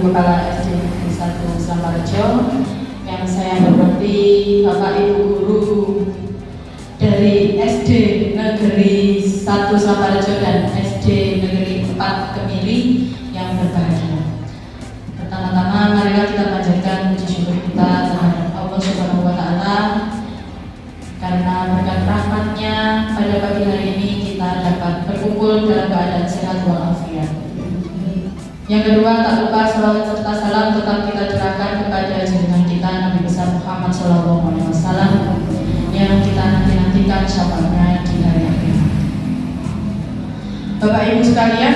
Kepala SD Negeri 1 Slamparejo, yang saya hormati Bapak Ibu Guru dari SD Negeri 1 Slamparejo dan SD Negeri 4 Kemiri yang berbahagia. Pertama-tama marilah kita panjatkan puji syukur kita terhadap Allah Subhanahu wa Ta'ala karena berkat rahmat-Nya pada pagi hari ini kita dapat berkumpul dalam keadaan sehat walafiat. Yang kedua, tak lupa salawat serta salam tetap kita curahkan kepada junjungan kita Nabi besar Muhammad SAW yang kita nanti-nantikan syafaatnya di hari akhir. Bapak Ibu sekalian,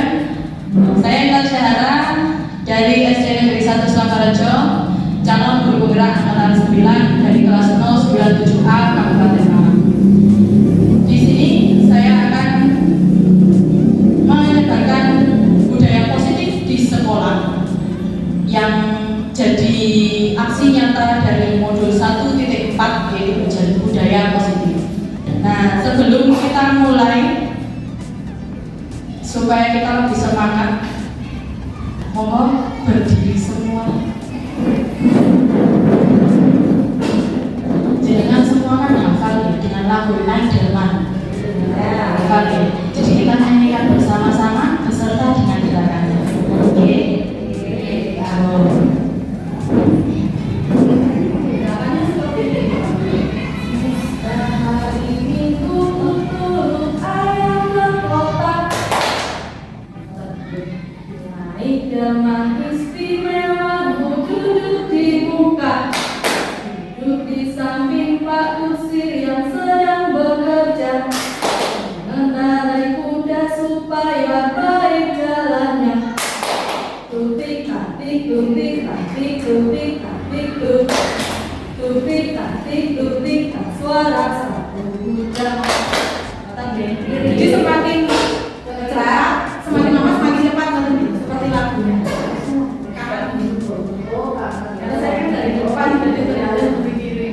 saya Intan Syahara dari SD Negeri 1 Slamparejo, calon guru penggerak angkatan 9 dari kelas 097A Kabupaten Malang. Di sini saya akan menyebarkan budaya positif di sekolah yang jadi aksi nyata dari modul 1.4 yaitu menjadi budaya positif. Nah, sebelum kita mulai, supaya kita lebih semangat, mohon berdiri semua. Jangan semua kan hafal ya dengan lagu Naik Delman. Hafal ya. Jadi kita nyanyikan bersama-sama beserta dengan gerakannya. Oke? Gerakannya seperti ini. Hari Minggu turut ayam ke kota. Naik Delman istimewa, duduk di muka, duduk di samping Pak Kusir yang sedang bekerja, mengendarai kuda supaya baik jalannya. Tupik tatik tupik tatik tupik tatik tup, tupik tatik tupik tak suara satu kuda. Jadi semakin cepat, semakin lama semakin cepat nanti seperti lagunya. Karena saya kan dari depan jadi ternyata lebih kiri.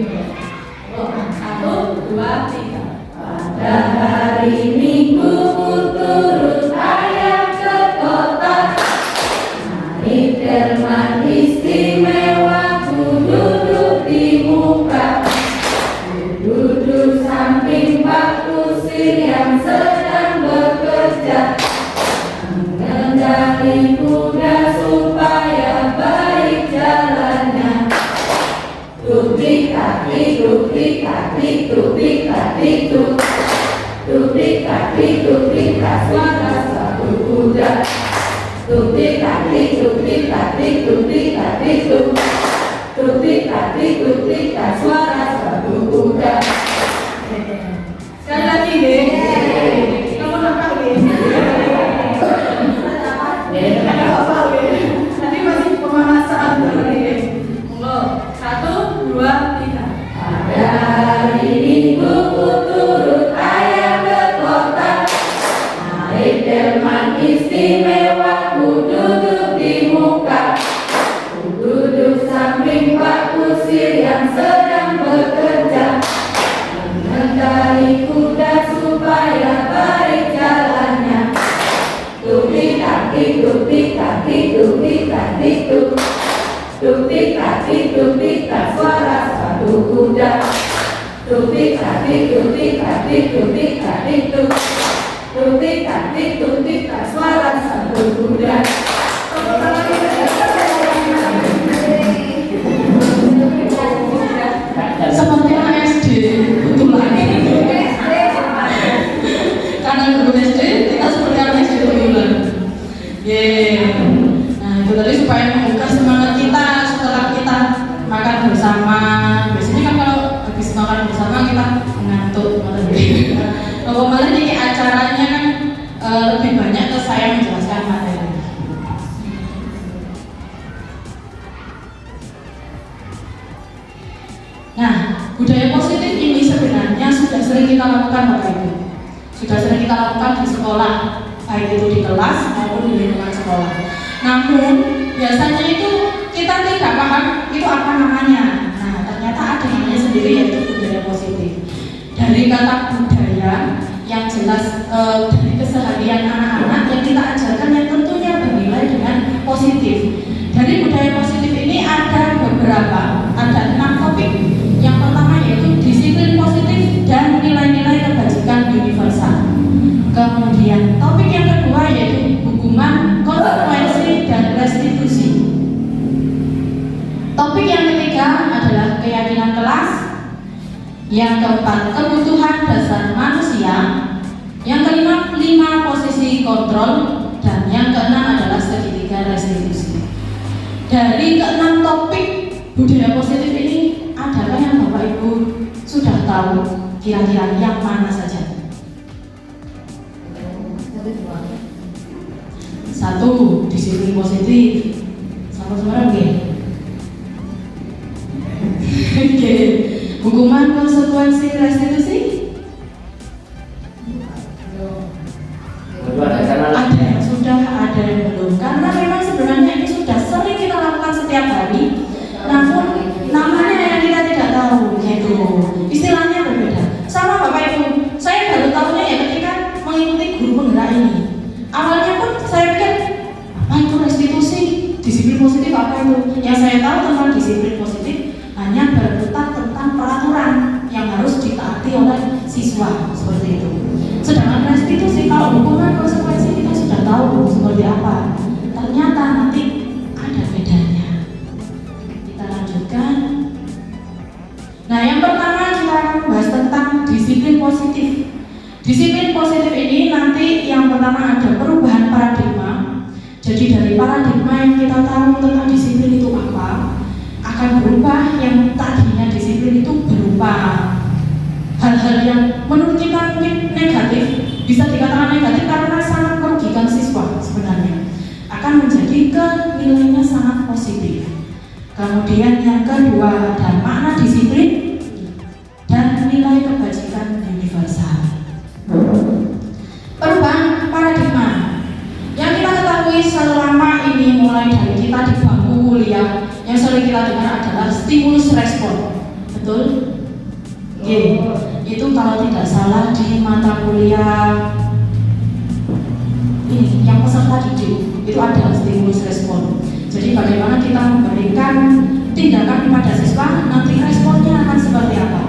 1, 2, 3. Pada hari Minggu turut ayah ke kota, naik Delman istimewa, duduk di muka, duduk samping Pak Kusir yang sedang bekerja, mengendarai kuda supaya baik jalannya. Tupik tatik tupik tatik tupik tatik tup, tupik tatik tupik tak suara satu kuda. Tupik tatik tupik tatik tupik tatik tup, tupik tatik tupik tak suara satu kuda. Sekali lagi deh. Kamu hafal deh. Ada hafal deh. Nanti masih pemanasan deh. Monggo. 1, 2, 3. Pada hari Minggu turut ayah ke kota, naik Delman istimewa, duduk di muka, duduk samping Pak Kusir yang sedang bekerja, mengendarai kuda supaya baik jalannya. Tupik tatik tupik tatik tupik tatik tup, tupik tatik tupik tak suara satu kuda. Tupik tatik tupik tatik tupik tatik tup, tupik tatik tupik tak suara satu kuda. Seperti SD betulan. Karena guru SD kita seperti anak SD betulan. Nah itu tadi supaya membuka semangat kita setelah kita makan bersama. Biasanya kan kalau habis makan bersama kita ngantuk. Kalau malah ini acaranya kan lebih banyak ke saya menjelaskan materi. Nah, budaya positif ini sebenarnya sudah sering kita lakukan Bapak Ibu. Sudah sering kita lakukan di sekolah, baik itu di kelas maupun di lingkungan sekolah. Namun biasanya itu kita tidak paham itu apa namanya. Nah, ternyata ada namanya sendiri yaitu budaya positif. Dari kata budaya yang jelas dari keseharian anak-anak yang kita ajarkan yang tentunya bernilai dengan positif. Dari budaya konsekuensi dan restitusi. Topik yang ketiga adalah keyakinan kelas. Yang keempat, kebutuhan dasar manusia. Yang kelima, 5 posisi kontrol. Dan yang keenam adalah segitiga restitusi. Dari keenam topik budaya positif ini, adakah yang Bapak Ibu sudah tahu kira-kira yang mana saja? Satu, disiplin positif. Sama-sama nggih. Oke. Hukuman konsekuensi restitusi? Ada yang sudah, ada yang belum. Karena memang sebenarnya ini sudah sering kita lakukan setiap hari. Namun namanya yang kita tidak tahu, gitu. Istilahnya berbeda. Sama Bapak Ibu, saya baru tahunya ya ketika mengikuti guru penggerak ini. Awalnya pun saya pikir apa itu restitusi, disiplin positif apa itu? Yang saya tahu tentang disiplin positif hanya berkutat tentang peraturan yang harus ditaati oleh siswa seperti itu. Sedangkan restitusi, kalau hukuman konsekuensi kita sudah tahu seperti apa. Ternyata nanti ada bedanya. Kita lanjutkan. Nah, yang pertama kita akan membahas tentang disiplin positif. Disiplin positif ini nanti yang pertama ada perubahan paradigma. Jadi dari paradigma yang kita tahu tentang disiplin itu apa, akan berubah. Yang tadinya disiplin itu berupa hal-hal yang menurut kita mungkin negatif, bisa dikatakan negatif karena sangat merugikan siswa sebenarnya, akan menjadi ke nilainya sangat positif. Kemudian yang kedua ada makna disiplin dan nilai kebajikan universal. Perubahan paradigma yang kita ketahui selama ini mulai dari kita di bangku kuliah, yang sering kita dengar adalah stimulus respon. Betul? Oke. Itu kalau tidak salah di mata kuliah ini yang peserta didik itu ada stimulus respon. Jadi bagaimana kita memberikan tindakan kepada siswa, nanti responnya akan seperti apa.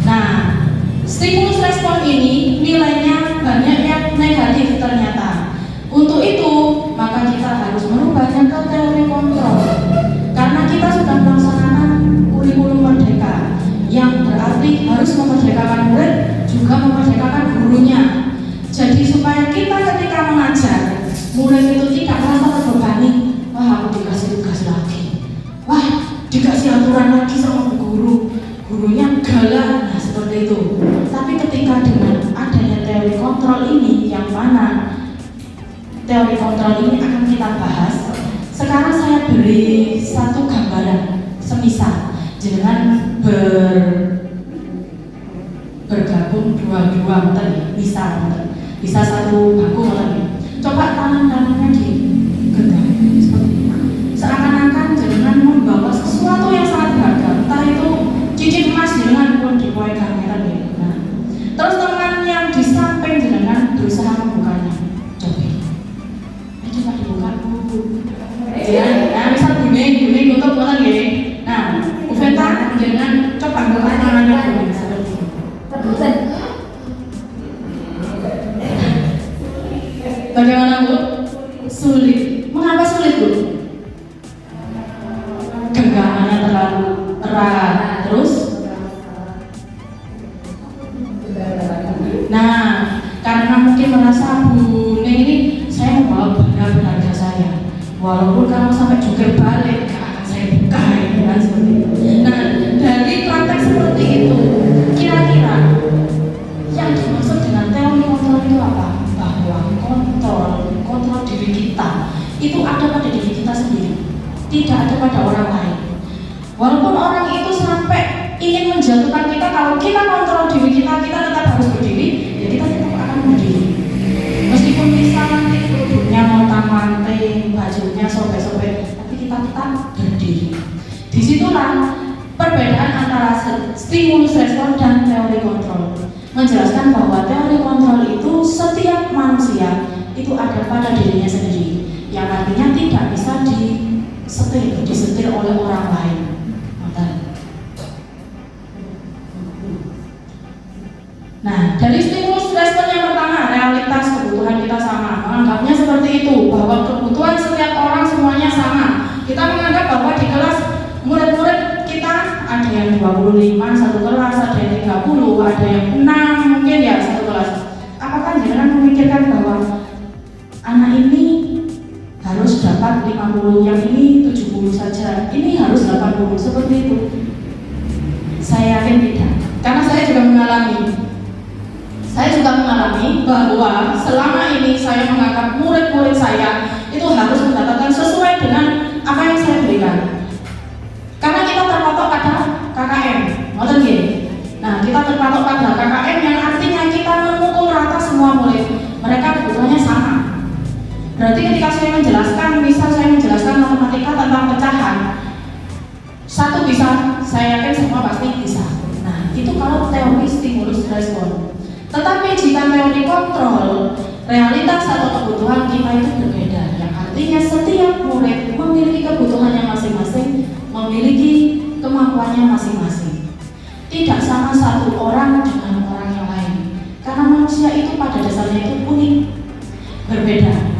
Nah, stimulus respon ini nilainya banyak yang negatif ternyata. Untuk itu, maka kita harus merubahnya ke teori kontrol. Karena kita sudah melaksanakan kurikulum merdeka, yang berarti harus memerdekakan murid, juga memerdekakan gurunya. Jadi supaya kita ketika mengajar, murid itu tidak merasa terbebani. Wah, aku dikasih tugas lagi. Wah, dikasih aturan lagi sama guru. Gurunya galak, nah seperti itu. Tapi ketika dengan adanya teori kontrol ini, yang mana teori kontrol ini akan kita bahas. Sekarang saya beri satu gambaran, semisal dengan bergabung dua-dua tadi, bisa satu bangku tadi. Coba tangan-tangannya digenggam seperti ini. Seakan-akan dengan membawa sesuatu yang sangat berharga, entah itu cincin emas dengan pun dipegang tadi. Nah, terus tangan yang di samping dengan berusaha membukanya. Coba dibuka Bu. Ya, nah misal kuning untuk buatan gini. Nah, Bu Venta jangan coba buka tangannya kuning seperti ini. Bagaimana Bu? Sulit. Mengapa sulit Bu? Genggamannya terlalu erat. Terus? Nah, karena mungkin merasa Bu Neng ini saya membawa benda berharga saya. Walaupun kamu sampai juga balik, gak akan saya buka ini kan seperti itu. Nah, dari praktek seperti itu, kira-kira yang dimaksud dengan teori kontrol itu apa? Bahwa kontrol diri kita itu ada pada diri kita sendiri, tidak ada pada orang lain. Walaupun orang itu sampai ingin menjatuhkan kita, kalau kita kontrol diri kita, kita tetap harus berdiri, ya kita tetap akan berdiri. Meskipun bisa nanti duduknya montang-manting, bajunya sobek-sobek, tapi kita tetap berdiri. Disitulah perbedaan antara stimulus respon dan teori kontrol. Menjelaskan bahwa teori kontrol itu setiap manusia itu ada pada dirinya sendiri, yang artinya tidak bisa disetir oleh orang lain. Nah, dari stimulus respon yang pertama, realitas kebutuhan kita sama, menganggapnya seperti itu, bahwa kebutuhan harus dapat 50, yang ini 70 saja, ini harus 80, seperti itu. Saya yakin tidak, karena saya juga mengalami bahwa selama ini saya menganggap murid-murid saya itu harus mendapatkan sesuai dengan apa yang saya berikan. Karena kita terpatok pada KKM, ngoten nggih. Nah, kita terpatok pada KKM yang artinya kita memukul rata semua murid. Mereka kebutuhannya sama. Berarti ketika saya menjelaskan, misal saya menjelaskan matematika tentang pecahan, satu bisa, saya yakin semua pasti bisa. Nah, itu kalau teori stimulus respon. Tetapi jika teori kontrol, realitas atau kebutuhan kita itu berbeda. Yang artinya setiap murid memiliki kebutuhannya masing-masing, memiliki kemampuannya masing-masing. Tidak sama satu orang dengan orang yang lain. Karena manusia itu pada dasarnya itu unik, berbeda.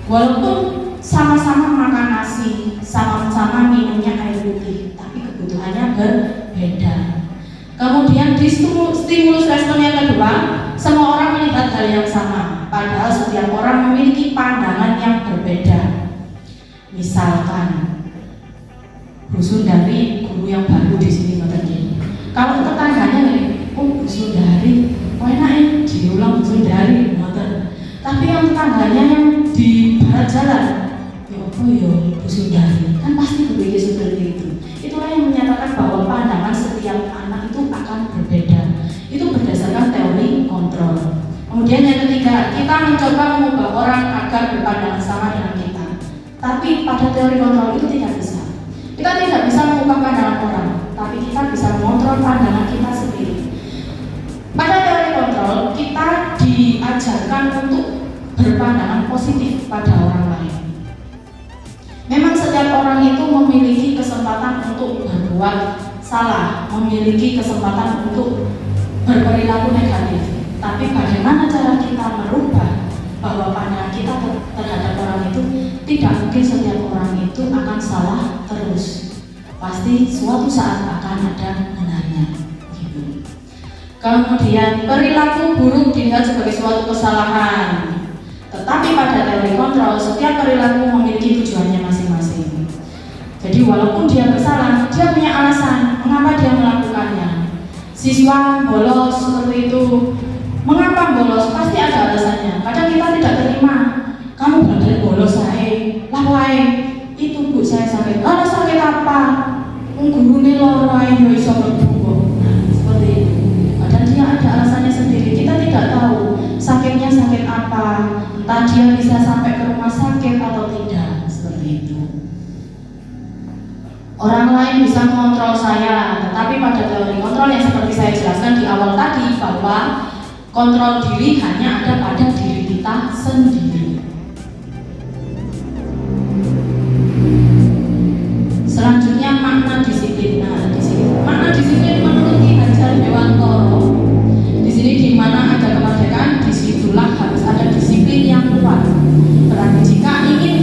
Walaupun sama-sama makan nasi, sama-sama minumnya air putih, tapi kebutuhannya berbeda. Kemudian di stimulus respon yang kedua, semua orang melihat hal yang sama, padahal setiap orang memiliki pandangan yang berbeda. Misalkan Bu Sundari, guru yang baru di sini ngoten. Kalau tetangganya nih, oh Bu Sundari, kok enak diulang Bu Sundari ngoten. Tapi yang tetangganya yang di barat jalan, ya apa ya Bu Sundari, kan pasti berpikir seperti itu. Itulah yang menyatakan bahwa pandangan setiap anak itu akan berbeda. Itu berdasarkan teori kontrol. Kemudian yang ketiga, kita mencoba mengubah orang agar berpandangan sama dengan kita. Tapi pada teori kontrol itu tidak bisa. Kita tidak bisa mengubah pandangan orang, tapi kita bisa mengontrol pandangan kita sendiri. Pada teori kontrol, kita diajarkan untuk berpandangan positif pada orang lain. Memang setiap orang itu memiliki kesempatan untuk berbuat salah, memiliki kesempatan untuk berperilaku negatif. Tapi bagaimana cara kita merubah bahwa pandangan kita terhadap orang itu tidak mungkin setiap orang itu akan salah terus. Pasti suatu saat akan ada benarnya. Gitu. Kemudian perilaku buruk dilihat sebagai suatu kesalahan. Tetapi pada teori kontrol, setiap perilaku memiliki tujuannya masing-masing. Jadi walaupun dia bersalah, dia punya alasan mengapa dia melakukannya. Siswa bolos seperti itu, mengapa bolos? Pasti ada alasannya. Kadang kita tidak terima, kamu belajar bolos saya, lawain itu Bu saya sakit. Ada sakit apa? Guru ini lawain yo iso mlebu. Nah, seperti itu. Padahal dia ada alasannya sendiri. Kita tidak tahu sakitnya sakit apa. Entah dia bisa sampai ke rumah sakit atau tidak, seperti itu. Orang lain bisa mengontrol saya, tetapi pada teori kontrol yang seperti saya jelaskan di awal tadi, bahwa kontrol diri hanya ada pada diri kita sendiri. Selanjutnya makna disiplin. Nah, di sini makna disiplin menurut Ki Hajar Dewantoro. Di sini di mana ada kemerdekaan, disitulah harus ada disiplin yang kuat. Berarti jika ingin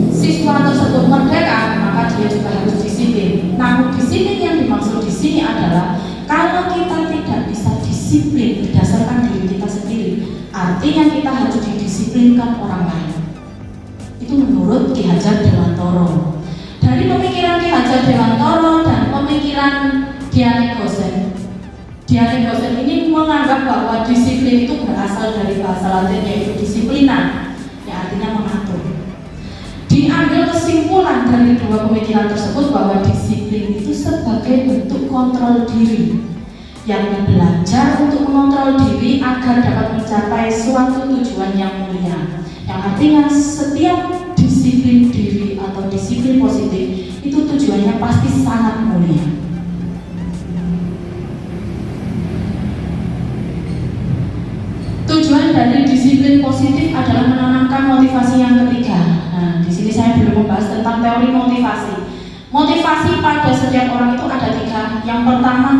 siswa tersebut merdeka, maka dia juga harus disiplin. Namun disiplin yang dimaksud di sini adalah kalau kita tidak bisa disiplin berdasarkan diri kita sendiri, artinya kita harus didisiplinkan orang lain. Itu menurut Ki Hajar Dewantoro. Dari pemikiran Ki Hajar Dewantoro dan pemikiran Diane Gosen ini menganggap bahwa disiplin itu berasal dari bahasa Latin yaitu disiplina, yang artinya mengatur. Diambil kesimpulan dari dua pemikiran tersebut bahwa disiplin itu sebagai bentuk kontrol diri yang belajar untuk mengontrol diri agar dapat mencapai suatu tujuan yang mulia. Yang artinya setiap disiplin diri atau disiplin positif itu tujuannya pasti sangat mulia. Tujuan dari disiplin positif adalah menanamkan motivasi yang ketiga. Nah, di sini saya belum membahas tentang teori motivasi. Motivasi pada setiap orang itu ada tiga. Yang pertama,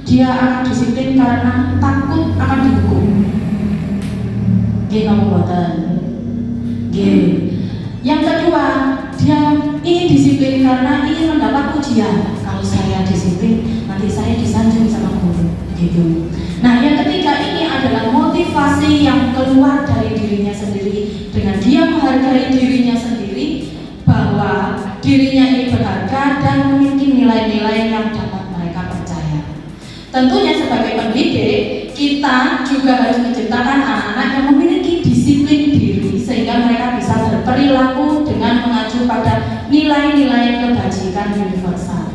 dia akan disiplin karena takut akan dihukum. Yang kedua, dia ingin disiplin karena ingin mendapat pujian. Kalau saya disiplin, nanti saya disanjung sama guru. Gitu. Nah, yang ketiga ini adalah motivasi yang keluar dari dirinya sendiri dengan dia menghargai dirinya sendiri. Tentunya sebagai pendidik, kita juga harus menciptakan anak-anak yang memiliki disiplin diri sehingga mereka bisa berperilaku dengan mengacu pada nilai-nilai kebajikan universal.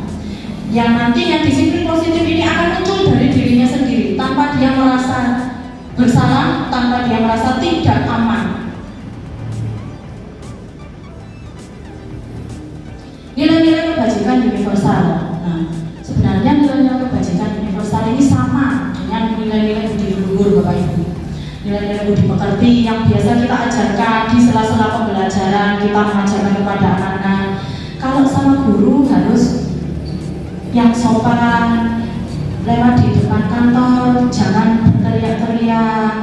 Yang nantinya disiplin positif ini akan muncul dari dirinya sendiri tanpa dia merasa bersalah, tanpa dia merasa tidak aman. Nilai-nilai kebajikan universal. Nah, sebenarnya nilai-nilai kebajikan universal ini sama dengan nilai-nilai budi luhur, Bapak Ibu. Nilai-nilai budi pekerti yang biasa kita ajarkan di sela-sela pembelajaran, kita mengajarkan kepada anak-anak. Kalau sama guru harus yang sopan, lewat di depan kantor, jangan berteriak-teriak,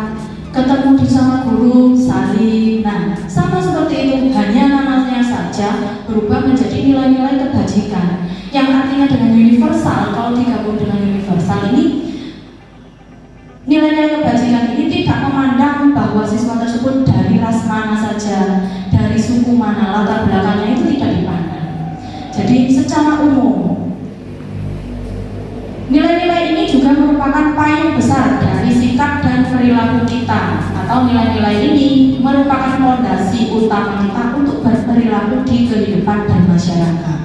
ketemu di sama guru, salim. Nah, sama seperti itu, hanya namanya saja berubah menjadi nilai-nilai kebajikan yang artinya dengan universal. Kalau digabung dengan universal ini, nilai-nilai kebajikan ini tidak memandang bahwa siswa tersebut dari ras mana saja, dari suku mana, latar belakangnya itu tidak dipandang. Jadi secara umum, nilai-nilai ini juga merupakan payung besar dari sikap dan perilaku kita, atau nilai-nilai ini merupakan fondasi utama kita untuk berperilaku di kehidupan dan masyarakat.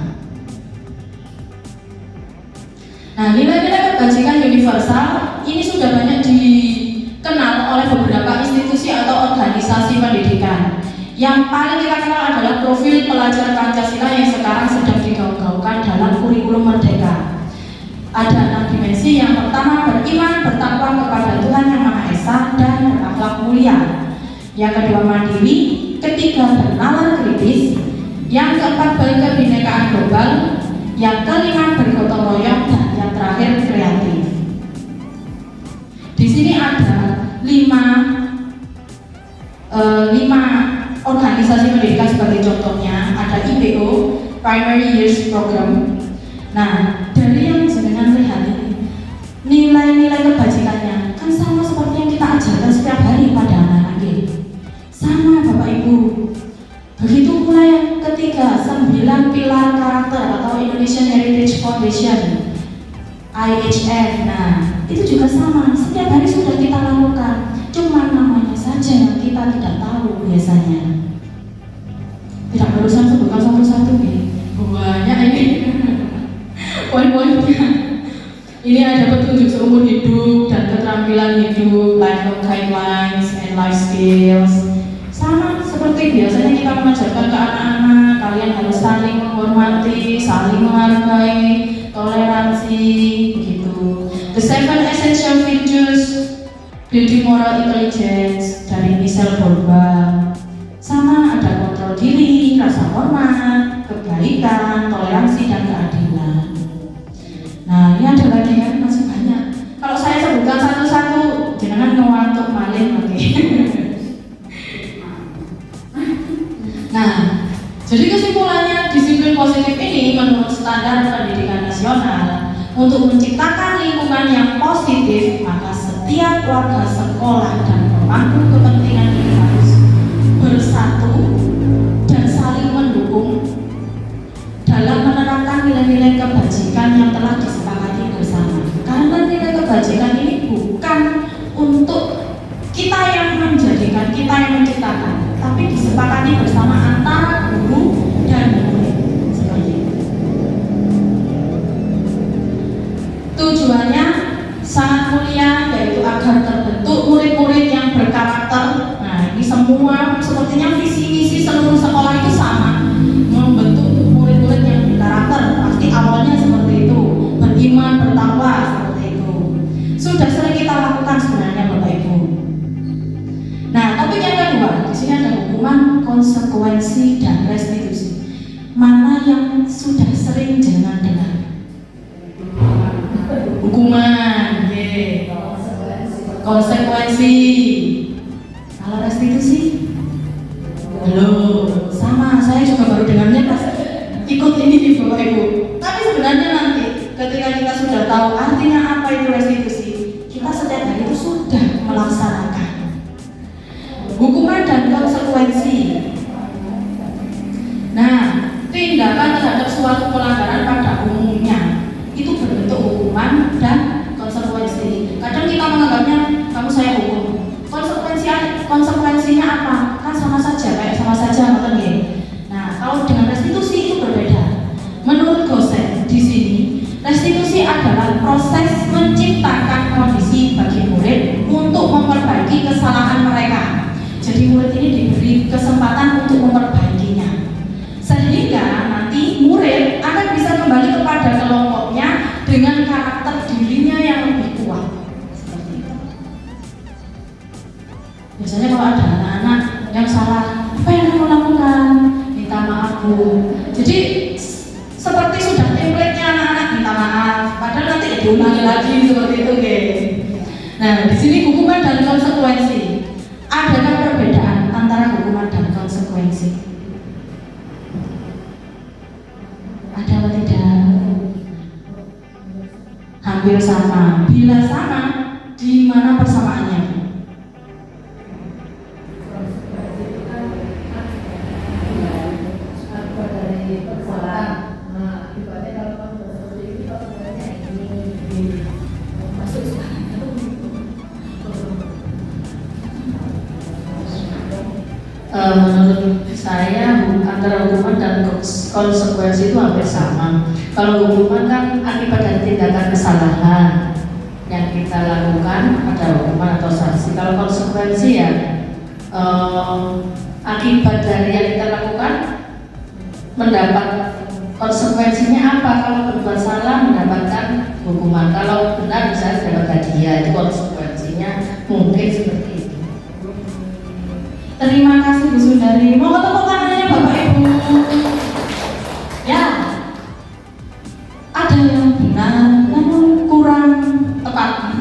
Nah, nilai-nilai kebajikan universal ini sudah banyak dikenal oleh beberapa institusi atau organisasi pendidikan. Yang paling kita kenal adalah profil pelajar Pancasila yang sekarang sedang digaung-gaungkan dalam kurikulum Merdeka. Ada 6 dimensi. Yang pertama, beriman, bertakwa kepada Tuhan Yang Maha Esa dan berakhlak mulia. Yang kedua, mandiri. Ketiga, bernalar kritis. Yang keempat, berkebinekaan global. Yang kelima, bergotong royong. Dan yang terakhir, kreatif. Di sini ada 5 organisasi pendidikan sebagai contohnya. Ada IPO, Primary Years Program. Nah, dari yang jenengan lihat ini, nilai-nilai kebajikannya kan sama seperti yang kita ajarkan setiap hari pada anak-anak kita. Sama, Bapak Ibu. Begitu pula yang ketiga, 9 pilar karakter atau Indonesian Heritage Foundation, IHF. Nah, itu juga sama, setiap hari sudah kita lakukan, cuma namanya saja yang kita tidak tahu biasanya. Tidak berusaha sebutkan satu-satu nih, banyak ini poin-poinnya. Ini ada petunjuk seumur hidup dan keterampilan hidup, lifelong guidelines and life skills. Sama seperti biasanya kita mengajarkan ke anak-anak, kalian harus saling menghormati, saling menghargai, toleransi, begitu. The 7 essential virtues building moral intelligence dari Michelle Borba. Sama, ada kontrol diri, rasa hormat, kebaikan, toleransi, dan keadilan. Nah, ini ada lagi kan, masih banyak. Kalau saya sebutkan satu-satu, jangan ngantuk malin lagi. Nah, jadi kesimpulannya, disiplin positif ini menurut standar pendidikan nasional untuk menciptakan lingkungan yang positif, maka setiap warga sekolah dan pemangku kepentingan ini harus bersatu dan saling mendukung dalam menerapkan nilai-nilai kebajikan yang telah disepakati bersama. Karena nilai kebajikan ini bukan untuk kita yang menjadikan, kita yang menciptakan, tapi disepakati bersama antara guru dan murid. Seperti itu. Tujuannya sangat mulia, yaitu agar terbentuk murid-murid yang berkarakter. Nah, ini semua sepertinya visi-misi seluruh sekolah itu sama, membentuk murid-murid yang berkarakter. Pasti awalnya seperti itu, beriman, bertakwa, seperti itu. Sudah sering kita lakukan sebenarnya, Bapak Ibu. Nah, topik yang kedua, di sini ada hukuman, konsekuensi, dan restitusi. Mana yang sudah sering jangan dengar? Hukuman, konsekuensi. Kalau restitusi, belum. Sama, saya juga baru dengarnya pas ikut ini di Bapak Ibu. Tapi sebenarnya nanti ketika kita sudah tahu artinya apa itu restitusi, kita setiap hari itu sudah melaksanakan. Hukuman dan konsekuensi. Nah, tindakan terhadap suatu pelanggaran pada umumnya itu berbentuk hukuman dan konsekuensi. konsekuensinya apa? Kan sama saja, kayak sama saja ngoten nggih. Nah, kalau dengan restitusi itu berbeda. Menurut Gosen di sini, restitusi adalah proses menciptakan kondisi bagi murid untuk memperbaiki kesalahan mereka. Jadi murid ini diberi kesempatan untuk memperbaikinya, sehingga nanti murid akan bisa kembali kepada kelompoknya dengan karakter dirinya yang lebih kuat. Seperti itu. Biasanya kalau ada anak-anak yang salah, apa yang kamu lakukan? Minta maaf Bu. Jadi seperti sudah template-nya anak-anak minta maaf, padahal nanti diulangi lagi seperti itu, guys. Nah, di sini hukuman dan konsekuensi. Adakah perbedaan antara hukuman dan konsekuensi? Ada atau tidak? Hampir sama. Bila sama, di mana persamaannya? Menurut saya antara hukuman dan konsekuensi itu hampir sama. Kalau hukuman kan akibat dari tindakan kesalahan yang kita lakukan, ada hukuman atau sanksi. Kalau konsekuensi ya akibat dari yang kita lakukan mendapat konsekuensinya apa. Kalau berbuat salah mendapatkan hukuman, kalau benar bisa dapat hadiah. Itu konsekuensinya mungkin seperti itu. Terima kasih Bu Sundari. Mau tepuk tangannya Bapak Ibu. Ya, ada yang benar namun kurang tepat.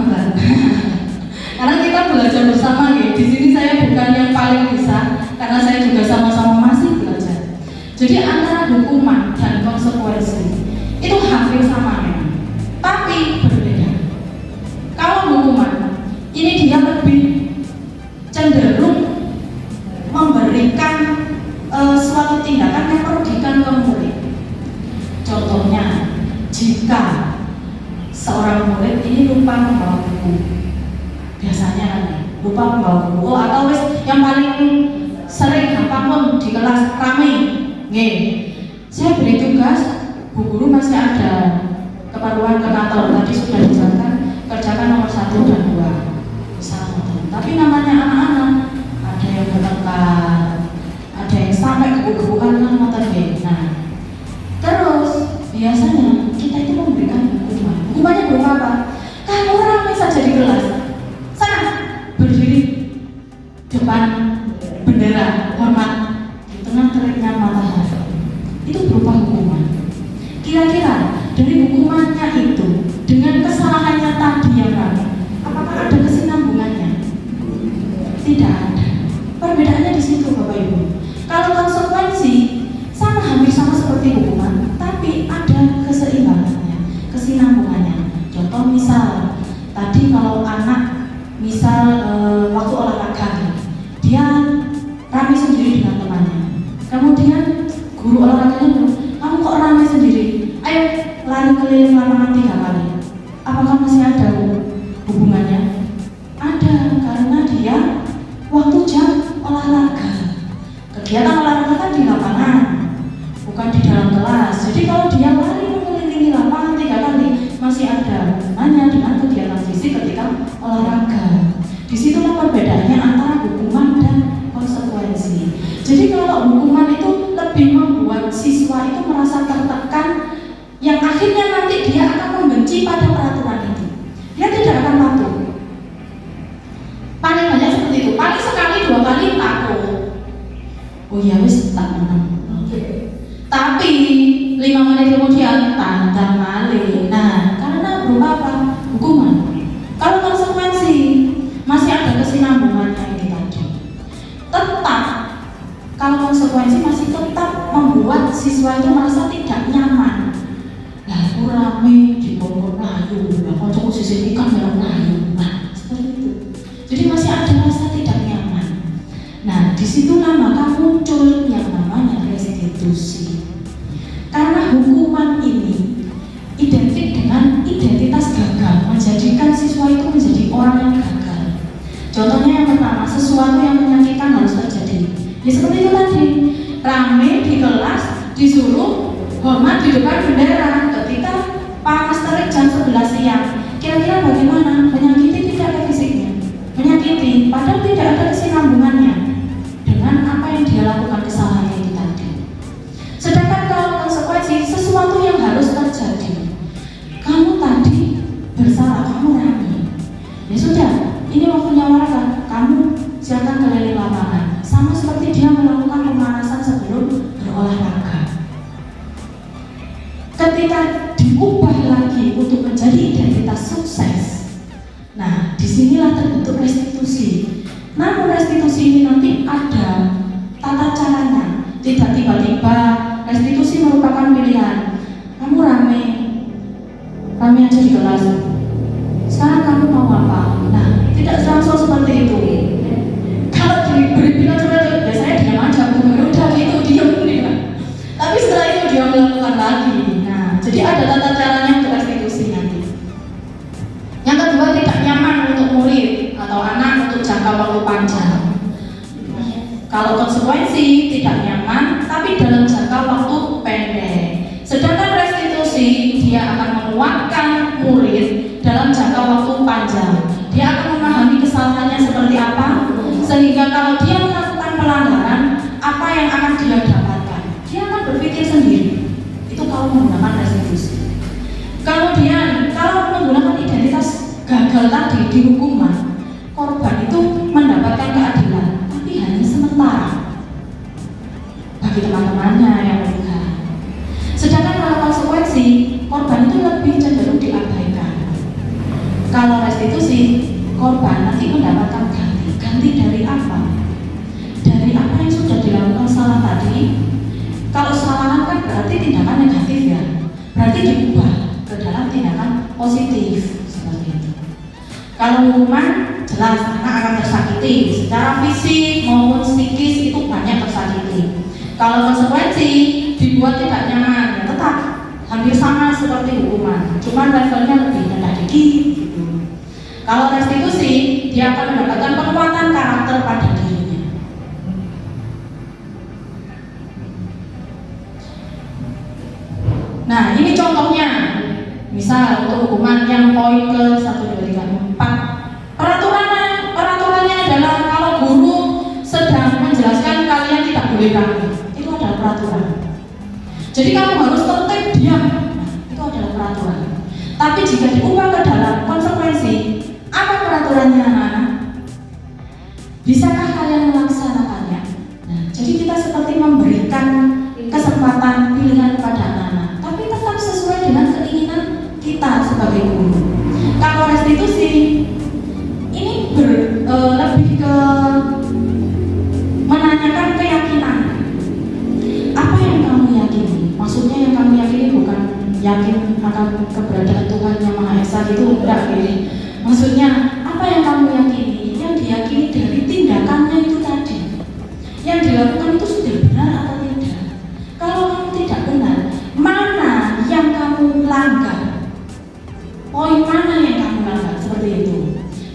Karena kita belajar bersama ya. Di sini saya bukan yang paling bisa, karena saya juga sama-sama masih belajar. Jadi antara hukuman dan konsekuensi itu hampir sama ya, tapi berbeda. Kalau hukuman ini dia lebih cenderung memberikan suatu tindakan yang merugikan ke murid. Contohnya, jika seorang murid ini lupa membawa buku, biasanya kan lupa membawa buku, atau yang paling sering gampang pun di kelas rame, saya beri tugas, Bu Guru masih ada keperluan ke kantor, tadi sudah dijelaskan, kerjakan nomor 1 dan 2 misalnya. Tapi namanya anak-anak, ada yang bertengkar, ada yang sampai kebukuan kan motor. Nah, terus biasanya kita itu memberikan hukuman. Hukumannya berupa apa? Kamu ramai saja di kelas, sana berdiri depan bendera hormat di tengah teriknya matahari. Itu berupa hukuman. Kira-kira dari hukumannya itu dengan kesalahannya tadi yang ramai, apakah ada kesinambungannya? Tidak ada. Perbedaannya di situ Bapak Ibu. Kalau konsekuensi sama, hampir sama seperti hukuman, tapi ada keseimbangannya, kesinambungannya. Contoh misal, tadi kalau anak misal waktu olahraga, dia ramai sendiri dengan temannya. Kemudian guru olahraganya bilang, kamu kok ramai sendiri? Ayo lari keliling lapangan 3 kali. Apakah masih ada hubungannya? Ada, karena dia waktu jam olahraga. Kegiatan olahraga kan di lapangan, bukan di dalam kelas. Jadi kalau dia lari mengelilingi lapangan 3 kali, masih ada hubungannya dengan kegiatan fisik ketika olahraga. Disitulah perbedaannya antara hukuman dan konsekuensi. Jadi kalau hukuman itu lebih membuat siswa itu merasa tertekan, yang akhirnya nanti dia akan membenci pada peraturan itu. Dia tidak akan patuh. Paling banyak seperti itu, paling sekali 2 kali takut. Oh ya wis tak menang. Tapi 5 menit kemudian tantang malih. Nah, karena berupa apa? Hukuman. Kalau konsekuensi masih ada kesinambungannya ini tadi. Tetap kalau konsekuensi masih tetap membuat siswa itu merasa tidak nyaman. Nah, aku rame di bawah layu, nah kocok sisi ikan dalam layu. Nah, seperti itu. Jadi masih ada rasa tidak nyaman. Nah, disitulah maka muncul yang namanya restitusi. Karena hukuman ini identik dengan identitas gagal, menjadikan siswa itu menjadi orang yang gagal. Contohnya yang pertama, sesuatu yang Ya seperti itu tadi, rame di kelas disuruh hormat di depan bendera ketika panas terik jam 11 siang. Kira-kira bagaimana? Menyakiti tidak ada fisiknya? Menyakiti, padahal tidak ada kesinambungannya dengan apa yang dia lakukan kesalahannya itu tadi. Sedangkan kalau konsekuensi sesuatu yang harus terjadi, kamu tadi bersalah, kamu rame, ya sudah, ini waktunya olahraga, kamu silakan keliling lapangan. Sama seperti dia melakukan pemanasan sebelum berolahraga. Ketika diubah lagi untuk menjadi identitas sukses, nah disinilah terbentuk restitusi. Namun restitusi ini nanti ada tata caranya. Tidak tiba-tiba restitusi merupakan pilihan. Kamu rame aja di kelas. Sekarang kamu mau apa? Nah, tidak langsung seperti itu. Kalau diberi pilihan seperti itu, ya saya diam aja, udah gitu diam ya. Tapi setelah itu dia melakukan lagi. Nah, jadi ada tata caranya untuk restitusi nanti. Yang kedua, tidak nyaman untuk murid atau anak untuk jangka waktu panjang. Kalau konsekuensi tidak nyaman, tapi dalam jangka waktu pendek. Sedangkan restitusi dia akan menguatkan murid dalam jangka waktu panjang. Dia akan memahami kesalahannya seperti apa, sehingga kalau dia melakukan pelanggaran, apa yang akan dia dapatkan, dia akan berpikir sendiri. Itu kalau menggunakan restitusi. Kemudian kalau menggunakan identitas gagal tadi di hukuman, korban itu mendapatkan keadilan, tapi hanya sementara bagi teman-temannya yang melihat. Sedangkan kalau konsekuensi, korban itu lebih cenderung diabaikan. Kalau restitusi, korban nanti mendapatkan ganti. Ganti dari apa? Dari apa yang sudah dilakukan salah tadi. Kalau salah kan berarti tindakan negatif ya, berarti diubah ke dalam tindakan positif seperti itu. Kalau hukuman, jelas anak akan tersakiti secara fisik maupun psikis, itu banyak tersakiti. Kalau konsekuensi dibuat tidak nyaman, ya tetap hampir sama seperti hukuman, cuman levelnya lebih rendah dikit gitu. Kalau restitusi, dia akan mendapatkan penguatan karakter pada dirinya. Nah, ini contohnya. Misal untuk hukuman yang poin ke 1, 2, 3, 4, peraturannya adalah kalau guru sedang menjelaskan kalian tidak boleh rame. Itu adalah peraturan. Jadi kamu harus tertib diam. Itu adalah peraturan. Tapi jika diubah ke dalam konsekuensi, apa peraturannya anak-anak? Bisakah kalian melaksanakannya? Nah, jadi kita seperti memberikan kesempatan pilihan kepada anak-anak, tapi tetap sesuai dengan keinginan kita sebagai guru. Kalau restitusi ini lebih ke menanyakan keyakinan. Apa yang kamu yakini? Maksudnya yang kamu yakini bukan yakin akan keberadaan Tuhan yang Maha Esa gitu, enggak gitu. Maksudnya apa yang kamu yakini? Yang diyakini dari tindakannya itu tadi. Yang dilakukan itu sudah benar atau tidak? Kalau kamu tidak benar, mana yang kamu langgar? Poin mana yang kamu langgar? Seperti itu.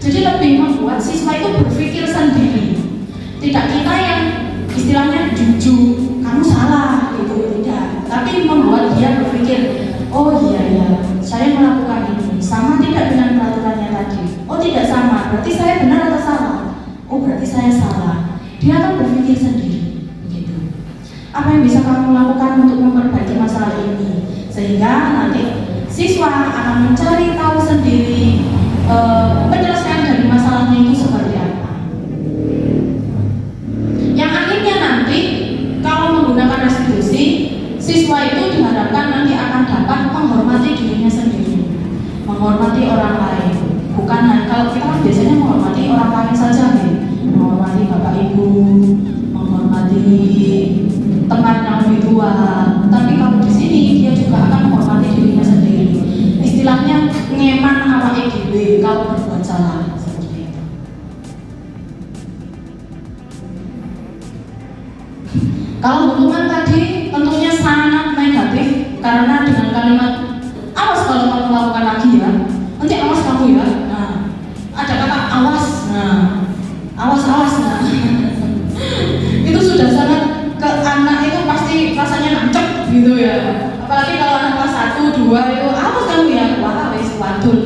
Jadi lebih membuat siswa itu berpikir sendiri. Tidak kita yang istilahnya jujur, kamu salah gitu, tidak. Tapi membuat dia berpikir, oh iya, saya melakukan ini sama tidak dengan peraturannya tadi. Oh tidak sama, berarti saya benar atau salah? Oh berarti saya salah. Dia akan berpikir sendiri, begitu. Apa yang bisa kamu lakukan untuk memperbaiki masalah ini? Sehingga nanti siswa akan mencari tahu sendiri penyelesaian dari masalahnya itu seperti apa. Yang akhirnya nanti kalau menggunakan restitusi, siswa itu diharapkan nanti akan dapat menghormati dirinya sendiri, menghormati orang lain. Bukan kalau kita kan biasanya menghormati orang lain saja, nih. Menghormati bapak ibu, menghormati teman yang lebih tua. Tapi kalau di sini dia juga akan menghormati dirinya sendiri. Istilahnya ngeman awake dhewe kalau berbuat salah seperti itu. Kalau hukuman tadi tentunya sangat negatif karena dengan kalimat awas kalau kamu melakukan lagi ya, nanti awas kamu ya. Nah, ada kata awas, nah, awas, nah. Itu sudah gitu ya. Apalagi kalau anak kelas 1, 2 itu apa kamu ya? Wah, wis wadul.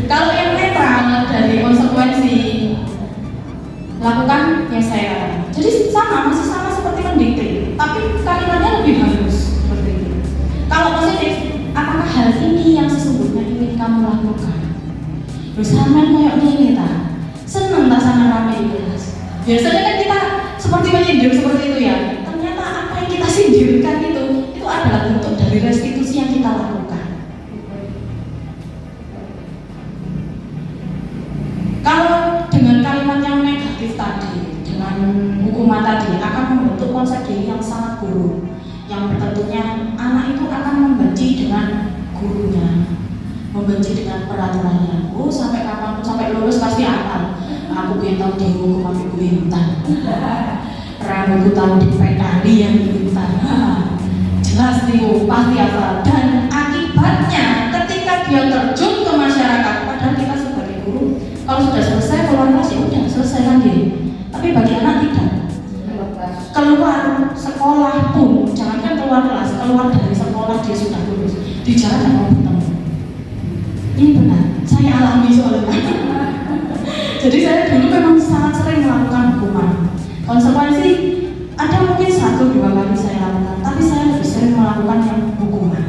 Kalau yang netral dari konsekuensi, lakukan yang saya katakan. Jadi masih sama seperti mendikte, tapi kalimatnya lebih halus seperti itu. Kalau positif, apakah hal ini yang sesungguhnya ingin kamu lakukan? Bersama kayak ini ta, seneng tak sana rame di kelas. Biasanya kan kita seperti menyindir seperti itu ya. Ternyata apa yang kita sindirkan itu adalah bentuk dari restitusi yang kita lakukan. Kalau dengan kalimat yang negatif tadi, dengan hukuman tadi akan membentuk konsep diri yang sangat buruk, yang tentunya anak itu akan membenci dengan gurunya, membenci dengan peraturannya. Oh, sampai kapanpun, sampai lulus pasti hafal. Aku pengen tahu dihukum tapi gue intan. Rambutku tahu dipetali yang intan. Jelas nih, pasti hafal. Dan akibatnya ketika dia terjun ke masyarakat, padahal kita sebagai guru, kalau sudah selesai keluar kelas ya udah selesai lagi. Tapi bagi anak tidak. Keluar sekolah pun, jangankan keluar kelas, keluar dari sekolah dia sudah lulus. Di jalan tidak mau bertemu. Ini benar, saya alami soalnya. Jadi saya dulu memang sangat sering melakukan hukuman. Konsekuensi ada mungkin 1-2 kali saya lakukan, tapi saya lebih sering melakukan yang hukuman.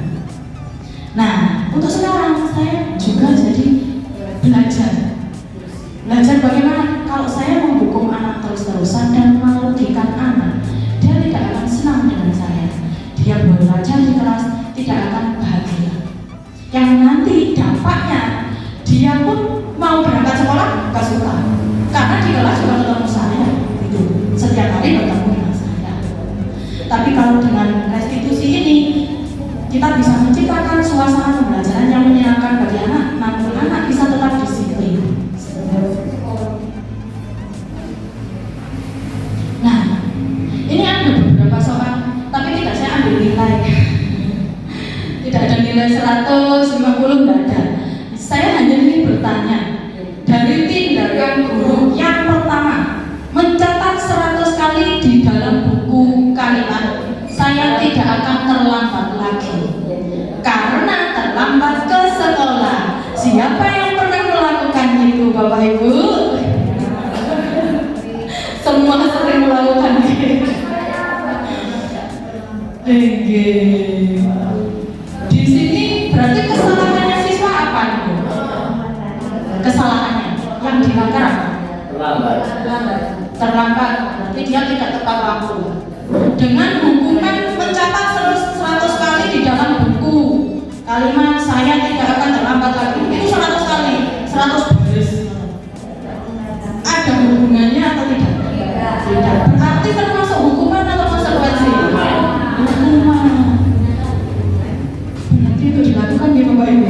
Nah, untuk sekarang saya juga jadi belajar bagaimana kalau saya menghukum anak terus-terusan dan merugikan anak, dia tidak akan senang dengan saya. Dia belajar di kelas tidak akan bahagia. Yang nanti dampaknya dia pun mau berangkat sekolah gak suka, karena di kelas juga ketemu saya gitu, setiap hari bertemu dengan saya. Tapi kalau dengan restitusi ini kita bisa menciptakan suasana pembelajaran yang menyenangkan bagi anak, namun anak bisa tetap disiplin. Nah, ini ada beberapa soal, tapi tidak saya ambil nilai. Tidak ada nilai 150, tidak ada. Saya hanya ingin bertanya, dari tindakan guru yang pertama mencatat 100 kali di dalam buku kalimat, saya tidak akan terlambat lagi karena terlambat ke sekolah. Siapa yang pernah melakukan itu, Bapak Ibu? Semua sering melakukan itu. Di sini berarti kesalahannya siswa apa itu? Kesalahannya yang dilanggar terlambat, berarti dia tidak tepat waktu. Dengan hukuman mencatat 100 kali di dalam buku kalimat saya tidak akan terlambat lagi, itu 100 kali, 100 baris. Ada hubungannya atau tidak? Tidak. Berarti termasuk hukuman atau konsekuensi? Hukuman. Berarti itu dilakukan ya Bapak Ibu.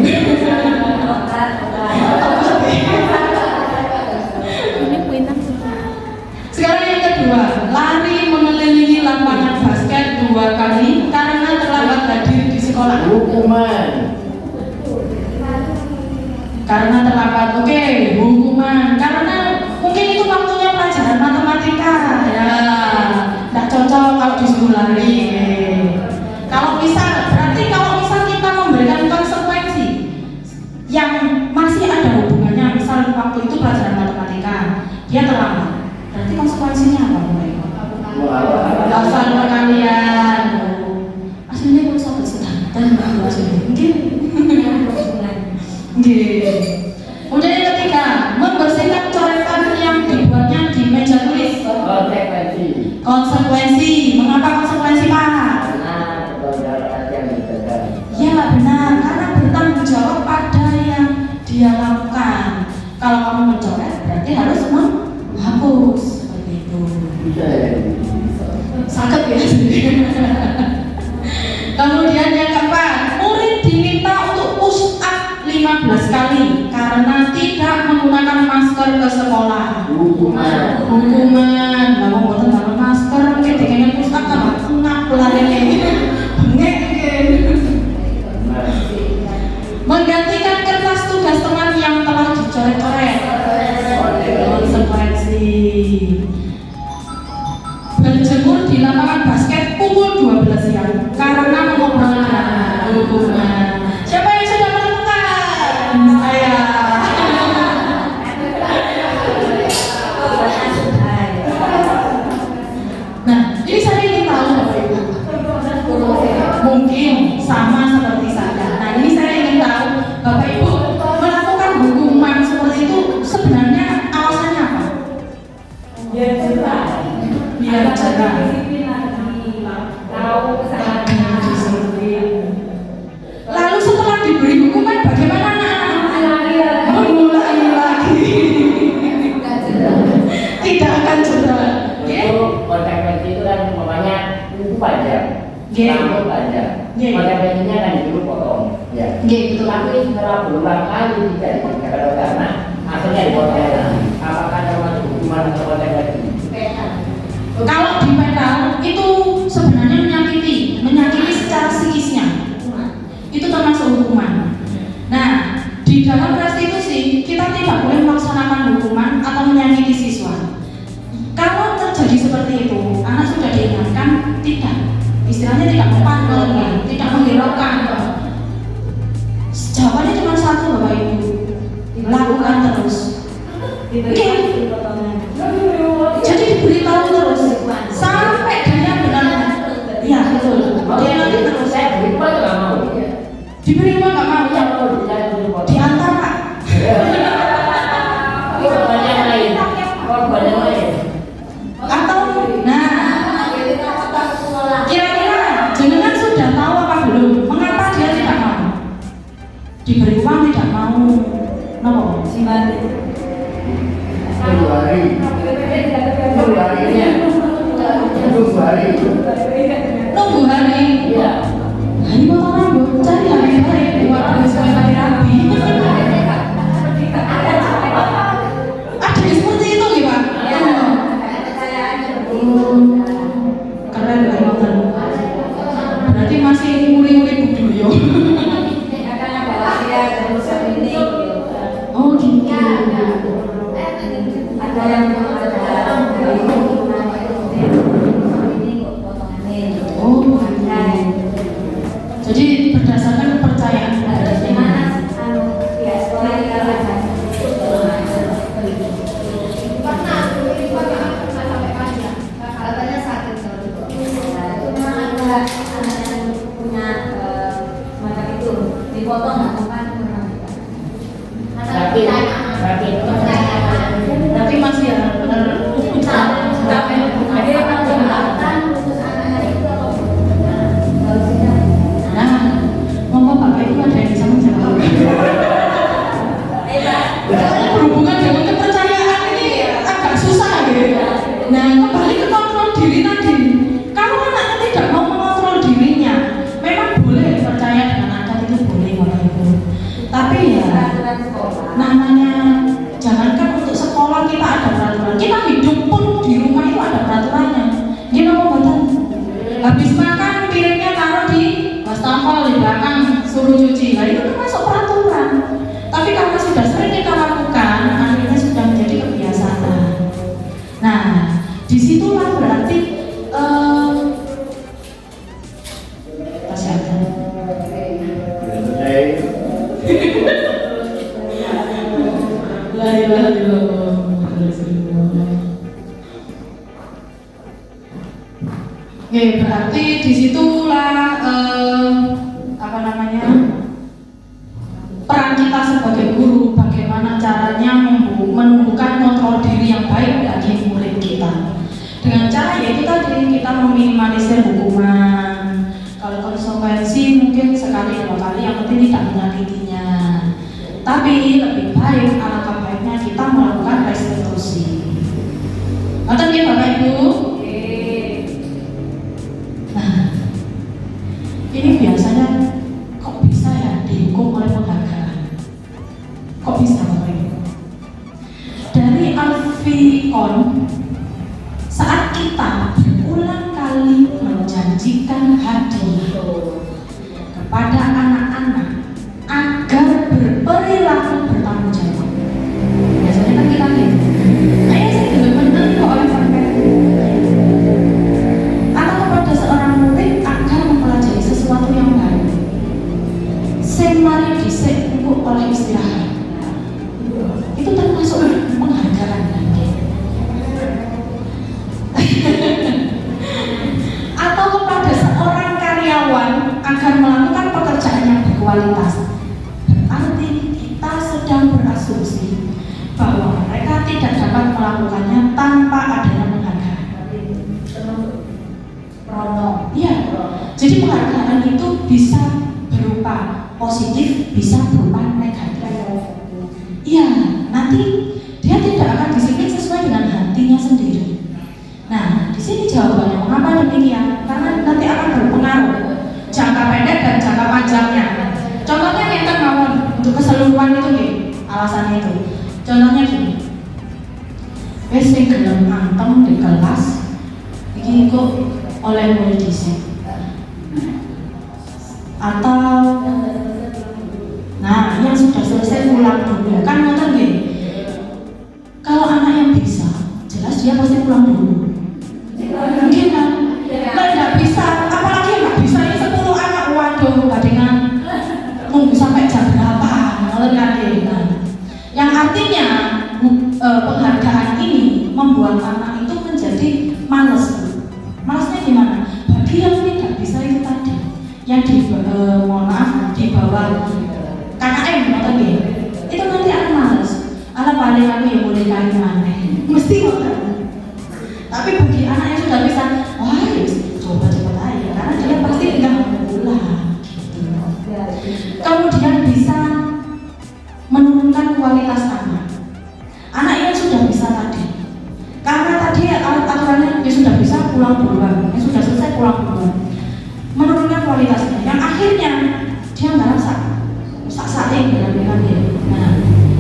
Sekarang yang kedua, lari mengelilingi lapangan basket 2 kali karena terlambat hadir di sekolah. Hukuman. Karena terlambat, oke, hukuman. Karena mungkin itu waktunya pelajaran matematika, ya, tidak cocok kalau disuruh lari. Kalau berarti kalau misal kita memberikan konsekuensi yang masih ada hubungannya, misal waktu itu pelajaran matematika, dia terlambat. Berarti konsekuensinya apa, mulai? Dasar kalian. Aslinya kalau sampai sedanten, mungkin. Kemudian yang ketiga, membersihkan coretan yang dibuatnya di meja tulis. Konsekuensi. Mengapa konsekuensi, Pak? Ya benar, karena bertanggung jawab pada yang dia lakukan. Kalau kamu mencoret, berarti harus menghapus. Seperti itu. Sakit ya. Kemudian yang keempat, murid diminta untuk push up 15 kali karena tidak menggunakan masker ke sekolah. Hukuman. Nah, mau tentang masker mungkin dikengin push up kan enak pelariannya ini. Menggantikan kertas tugas teman yang telah dicoret-coret. Konsekuensi. Berjemur di lapangan basket Ini saya ingin tahu Bapak Ibu. Mungkin sama seperti saya. Nah ini saya ingin tahu Bapak Ibu melakukan hukuman seperti itu sebenarnya alasannya apa? Biar cerah. Biar cerah. Tahu kesalahannya. Lalu setelah diberi hukuman bagaimana anak-anak? Mengulangi lagi. Tidak akan cerah. Konsekuensi itu kan umpamanya itu pajak, rambut pajak, konsekuensinya kan dulu potong, ya. Tapi setelah berulang kali tidak dikerjakan karena akhirnya dipotong. Apakah termasuk hukuman atau konsekuensi? Kalau di pedal itu sebenarnya menyakiti secara psikisnya, itu termasuk hukuman. Nah, di dalam restitusi kita tidak boleh melaksanakan hukuman atau menyakiti siswa. Kalau terjadi seperti itu, anak sudah diingatkan, istilahnya tidak mempanggil, tidak menghiraukan. Jawabannya cuma satu Bapak Ibu, lakukan terus. Jadi diberitahu terus sampai dia benar. Ya betul. Dia nanti terus. Saya beri uang nggak mau. Diberi uang nggak mau. Diantar Pak. Korban yang lain. Atau, nah, kira-kira jenengan sudah tahu apa belum? Mengapa dia tidak mau? Diberi uang tidak mau. Nopo? Nunggu hari. Iya. Hari potong rambut, cari hari buat sesuai hari rabi. Ada yang seperti itu gitu Pak? Keren banget. Berarti masih nguri-nguri budaya. Oh gitu. Ada yang jadi berdasarkan kepercayaan. Tapi masih ya benar. Nah, monggo Bapak Ibu ada yang bisa menjawab. Berhubungan dengan kepercayaan ini agak susah gitu. Nah, kembali ke kontrol diri tadi. Kalau anak tidak mau mengontrol dirinya, memang boleh percaya dengan adat itu boleh Bapak Ibu. Tapi ya namanya jangankan untuk sekolah kita ada peraturan, kita hidup pun di rumah itu ada peraturannya. Gimana mau betul? Habis makan piringnya taruh di wastafel di belakang, suruh cuci. Nah itu termasuk peraturan. Tapi karena sudah sering kita lakukan, akhirnya sudah menjadi kebiasaan. Nah, disitulah berarti masih ada. La ilaha illallah. Oke, berarti disitulah apa namanya peran kita sebagai guru, bagaimana caranya menumbuhkan kontrol diri yang baik bagi murid kita. Dengan cara yaitu tadi kita meminimalisir hukuman. Kalau konsekuensi mungkin sekali dua kali, yang penting tidak menyakitinya. Tapi lebih baik, alangkah baiknya kita melakukan restitusi. Ngerti ya Bapak Ibu? Nah, ini biasanya kok bisa ya dihukum oleh penghargaan? Kok bisa Bapak Ibu? Dari Al-Fiqon, saat kita berulang kali menjanjikan hadiah kepada anak-anak agar berperilaku bertanggung jawab. Biasanya kan kita gitu, ayah saya benar-benar kok oleh sampai. Atau kepada seorang murid agar mempelajari sesuatu yang baru. Semari disek untuk oleh istirahat. Itu termasuk penghargaan. agar melakukan pekerjaan yang berkualitas. Berarti kita sedang berasumsi bahwa mereka tidak dapat melakukannya tanpa adanya penghargaan. Iya. Jadi penghargaan itu bisa berupa positif, bisa berupa negatif. Iya, nanti dia tidak akan disiplin sesuai dengan hatinya sendiri. Nah, di sini jawabannya mengapa demikian? Karena nanti akan berpengaruh jangka pendek dan jangka panjangnya. Contohnya kita mawon untuk keseluruhan itu nih, alasannya itu. Contohnya gini. Wes sing gelem antem di kelas iki kok oleh murid dhisik. Atau nah, yang sudah selesai pulang dulu kan ngoten nggih. Kalau anak yang bisa, jelas dia pasti pulang dulu. Mungkin kan? Kalau tidak bisa, apalagi yang nggak bisa ini 10 anak, waduh, badengan nunggu sampai jam berapa? Ngoten kan nggih. Yang artinya penghargaan ini membuat anak itu menjadi malas. Malasnya gimana? Bagi yang tidak bisa itu tadi, yang di bawah KKM ngoten nggih. Itu nanti akan malas. Ala paling aku yang boleh kali maneh. Mesti ngoten. Tapi bagi anak yang sudah bisa, wah coba cepet aja karena dia pasti enggak mau pulang. Kemudian bisa menurunkan kualitas anak. Anak yang sudah bisa tadi, karena tadi aturannya dia sudah bisa pulang duluan, yang sudah selesai pulang duluan, menurunkan kualitasnya. Yang akhirnya dia nggak rasa sak-saking dengan dia. Nah,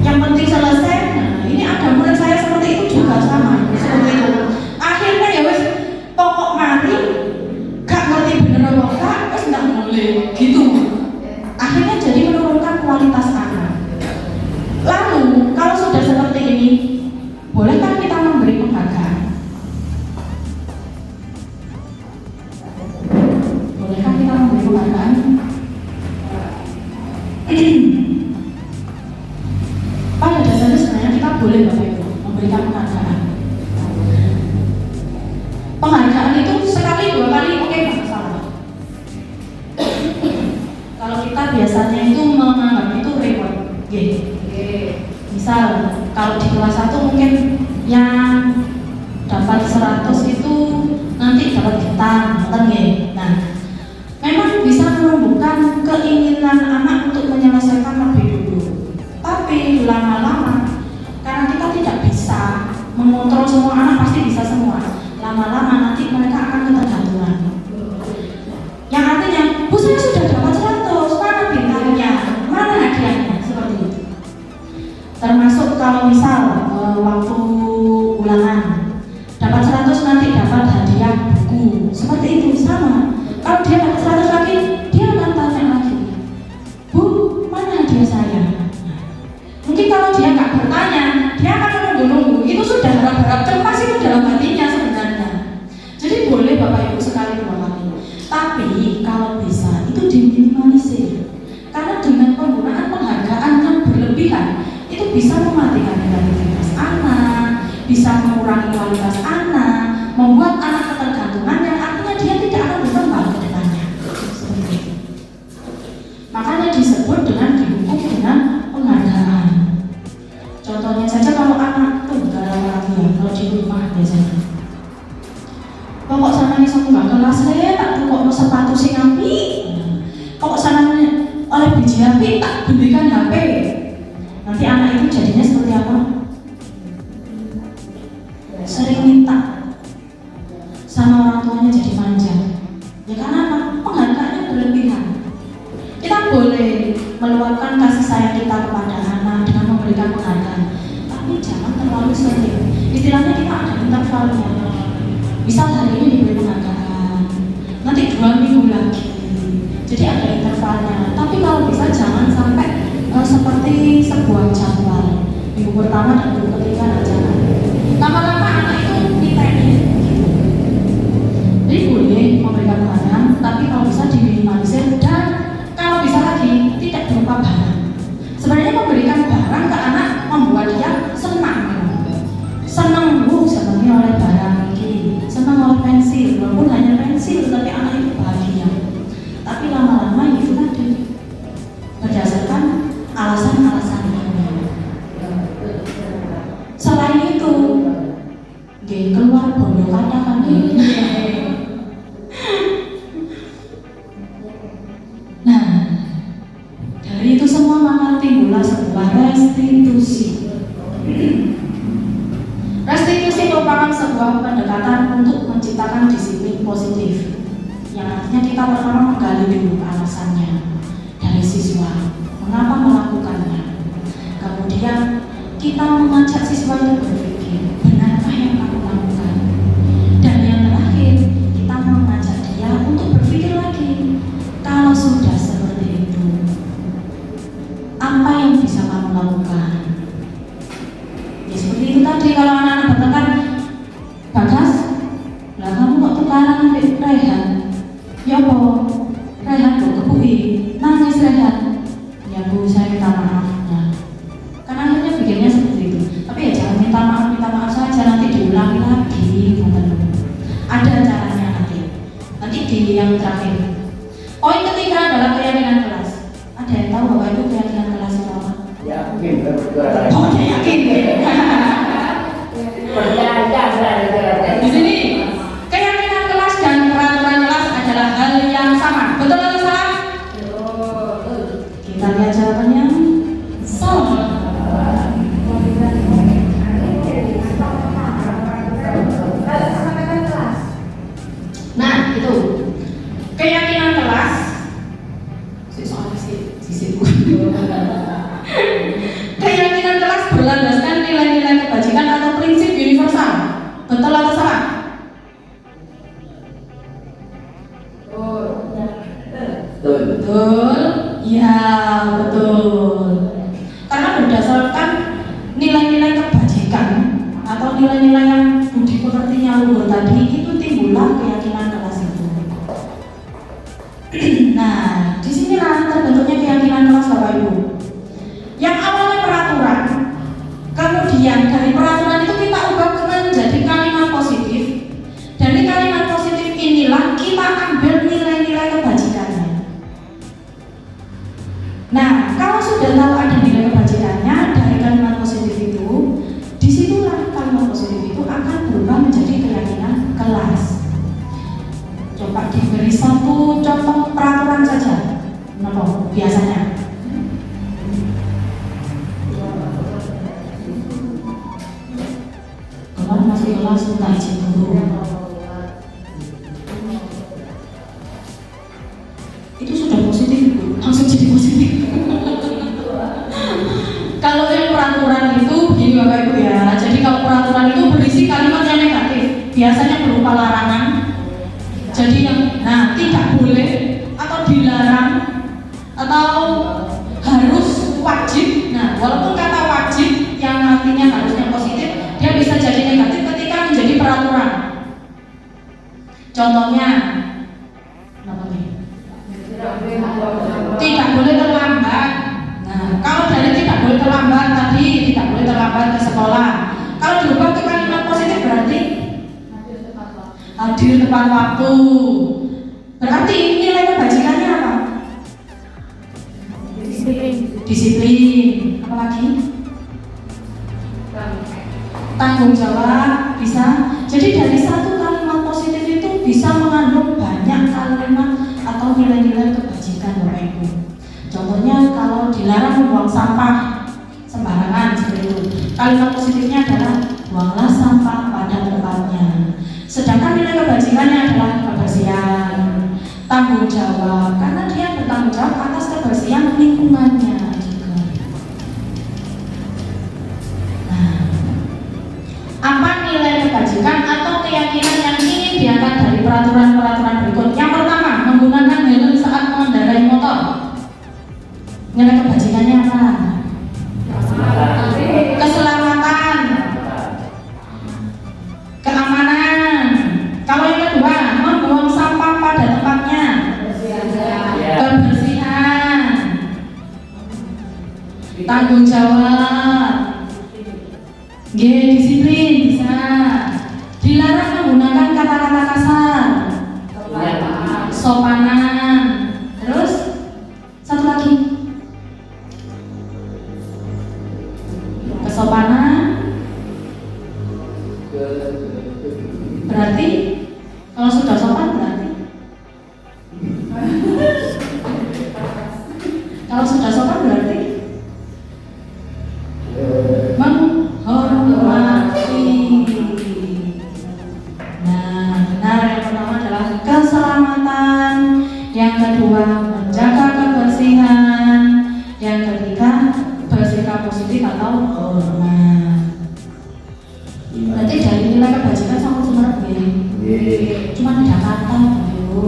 yang penting selesai. Nah, ini ada murid saya seperti itu juga sama, seperti itu. Akhirnya ya wes pokok mari, gak ngerti bener apa enggak, wes nggak boleh gitu. Akhirnya jadi menurunkan kualitas anak. Lalu kalau sudah seperti ini, bolehkah kita memberi penghargaan? Bolehkah kita memberi penghargaan? Pada dasarnya sebenarnya kita boleh Bapak Ibu memberikan penghargaan. Penghargaan itu sekali dua kali oke nggak masalah. Kalau kita biasanya itu menganggap itu reward, misal kalau di kelas 1 mungkin yang dapat 100 itu nanti dapat gitar, nah memang bisa menumbuhkan keinginan anak untuk menyelesaikan lebih dulu. Tapi lama-lama, karena kita tidak bisa mengontrol semua anak, pasti bisa semua. Lama-lama nanti mereka akan ketergantungan. Yang artinya, Bu saya sudah dapat 100, mana bintangnya, mana hadiahnya, seperti itu. Termasuk kalau misal waktu ulangan, dapat 100 nanti dapat hadiah buku, seperti itu sama. Kalau dia dapat 100 lagi, dia akan tanya lagi, Bu, mana hadiah saya? Mungkin kalau dia nggak bertanya, dia akan menunggu-nunggu. Itu sudah harap-harap cemas itu dalam hatinya sebenarnya. Jadi boleh Bapak Ibu sekali dua kali. Tapi kalau bisa itu diminimalisir. Karena dengan penggunaan penghargaan yang berlebihan, itu bisa mematikan kreativitas anak, bisa mengurangi kualitas anak, membuat anak ketergantungan yang artinya dia tidak akan berkembang ke depannya. Seperti itu. Makanya disebut dengan dihukum dengan penghargaan. Contohnya saja kalau anak tunggal lagi ya, kalau di rumah biasanya. Pokok sananya nggak kelas tak kok mau sepatu sing apik. Pokok sananya oleh biji HP tak belikan HP. Nanti anak itu jadinya seperti apa? Sering minta sama orang tuanya, jadi manja. Ya karena apa? Penghargaannya berlebihan. Kita boleh meluapkan kasih sayang kita kepada anak dengan memberikan penghargaan, tapi jangan terlalu sering. Istilahnya kita ada intervalnya. Misal hari ini diberi penghargaan, nanti 2 minggu lagi. Jadi ada intervalnya. Tapi kalau bisa jangan sampai seperti sebuah jadwal. Minggu pertama dan minggu ketiga dan jangan. Lama-lama anak itu ditanya. Jadi boleh memberikan penghargaan, tapi kalau bisa diminimalisir dan kalau bisa lagi tidak berupa barang. Sebenarnya memberikan barang ke anak membuat dia senang. Senangnya oleh barang ini, senang oleh pensil, walaupun hanya pensil, tapi anak itu bahagia. Tapi lama-lama adalah sebuah restitusi. Restitusi merupakan sebuah pendekatan untuk menciptakan disiplin positif, yang artinya kita pertama menggali dulu alasannya dari siswa, mengapa melakukannya. Kemudian kita mengajak siswa itu berpikir, benarkah yang aku lakukan? Dan yang terakhir, kita mengajak dia untuk berpikir lagi, kalau sudah seperti itu, apa yang bisa kamu lakukan? Ya seperti itu tadi, kalau anak-anak bertengkar, Bagas, lah kamu kok tukaran ambil Rehan? Ya apa? Rehan kok kebui, nangis Rehan. Ya Bu, saya minta maaf. Nah, karena akhirnya pikirnya seperti itu. Tapi ya jangan minta maaf saja, nanti diulangi lagi, teman-teman. Ada caranya nanti. Nanti di yang terakhir. Poin ketiga adalah keyakinan kelas. Ada yang tahu bahwa itu keyakinan kelas itu apa? Ya, mungkin berdua. Oh, dia yakin. Percaya. Di sini keyakinan kelas dan peraturan kelas adalah hal yang sama. Betul atau salah? Kita lihat jawabannya. Salah. Nah, itu keyakinan kelas. Keyakinan kelas berlandaskan nilai-nilai kebajikan atau prinsip universal. Betul atau salah? Betul. Ya, betul. Karena berdasarkan nilai-nilai kebajikan atau nilai-nilai yang budi pekertinya luhur tadi, itu timbullah keyakinan kelas itu. Nah, disinilah terbentuknya keyakinan kelas Bapak Ibu. Yang awalnya peraturan, kemudian dari peraturan itu kita ubah menjadi kalimat positif. Dari kalimat positif inilah kita ambil nilai-nilai kebajikannya. Nah, kalau sudah tahu ada nilai kebajikannya dari kalimat positif itu, disitulah kalimat positif itu akan berubah menjadi keyakinan kelas. Coba diberi satu contoh peraturan saja. Kenapa? Biasanya. Kemarin masuk kelas minta izin guru. Itu sudah positif, langsung jadi positif. Kalau yang peraturan itu begini Bapak Ibu ya. Jadi kalau peraturan itu berisi kalimat yang negatif, biasanya berupa larangan. Jadi yang tidak boleh atau dilarang atau harus, wajib. Nah, walaupun kata wajib yang artinya harusnya positif, dia bisa jadi negatif ketika menjadi peraturan. Contohnya, tidak boleh terlambat. Nah, kalau dari tidak boleh terlambat tadi, tidak boleh terlambat ke sekolah. Kalau diubah ke kalimat positif berarti hadir tepat waktu. Berarti nilai kebajikannya apa? Disiplin. Apalagi? Tanggung jawab, bisa. Jadi dari satu kalimat positif itu bisa mengandung banyak kalimat atau nilai-nilai kebajikan Bapak Ibu. Contohnya kalau dilarang membuang sampah sembarangan seperti itu, kalimat positifnya adalah buanglah sampah pada tempatnya. Sedangkan nilai kebajikannya adalah kebersihan, tanggung jawab, karena dia bertanggung jawab atas kebersihan lingkungannya juga. Nah, apa nilai kebajikan atau keyakinan yang ingin diangkat dari peraturan-peraturan berikut? Yang pertama, menggunakan helm saat mengendarai motor. Nilai kebajikannya apa? Keselamatan, keamanan. Kalau yang kedua, membuang sampah pada tempatnya. Kebersihan, tanggung jawab, disiplin, bisa. Dilarang menggunakan kata-kata kasar, sopanan. Terus satu lagi, kesopanan. Berarti kalau sudah sopan berarti kalau sudah sopan berarti Yang kedua, menjaga kebersihan. Yang ketiga, bersikap positif atau hormat. Berarti dari nilai kebajikan sama sebenarnya cuma ada kata gitu.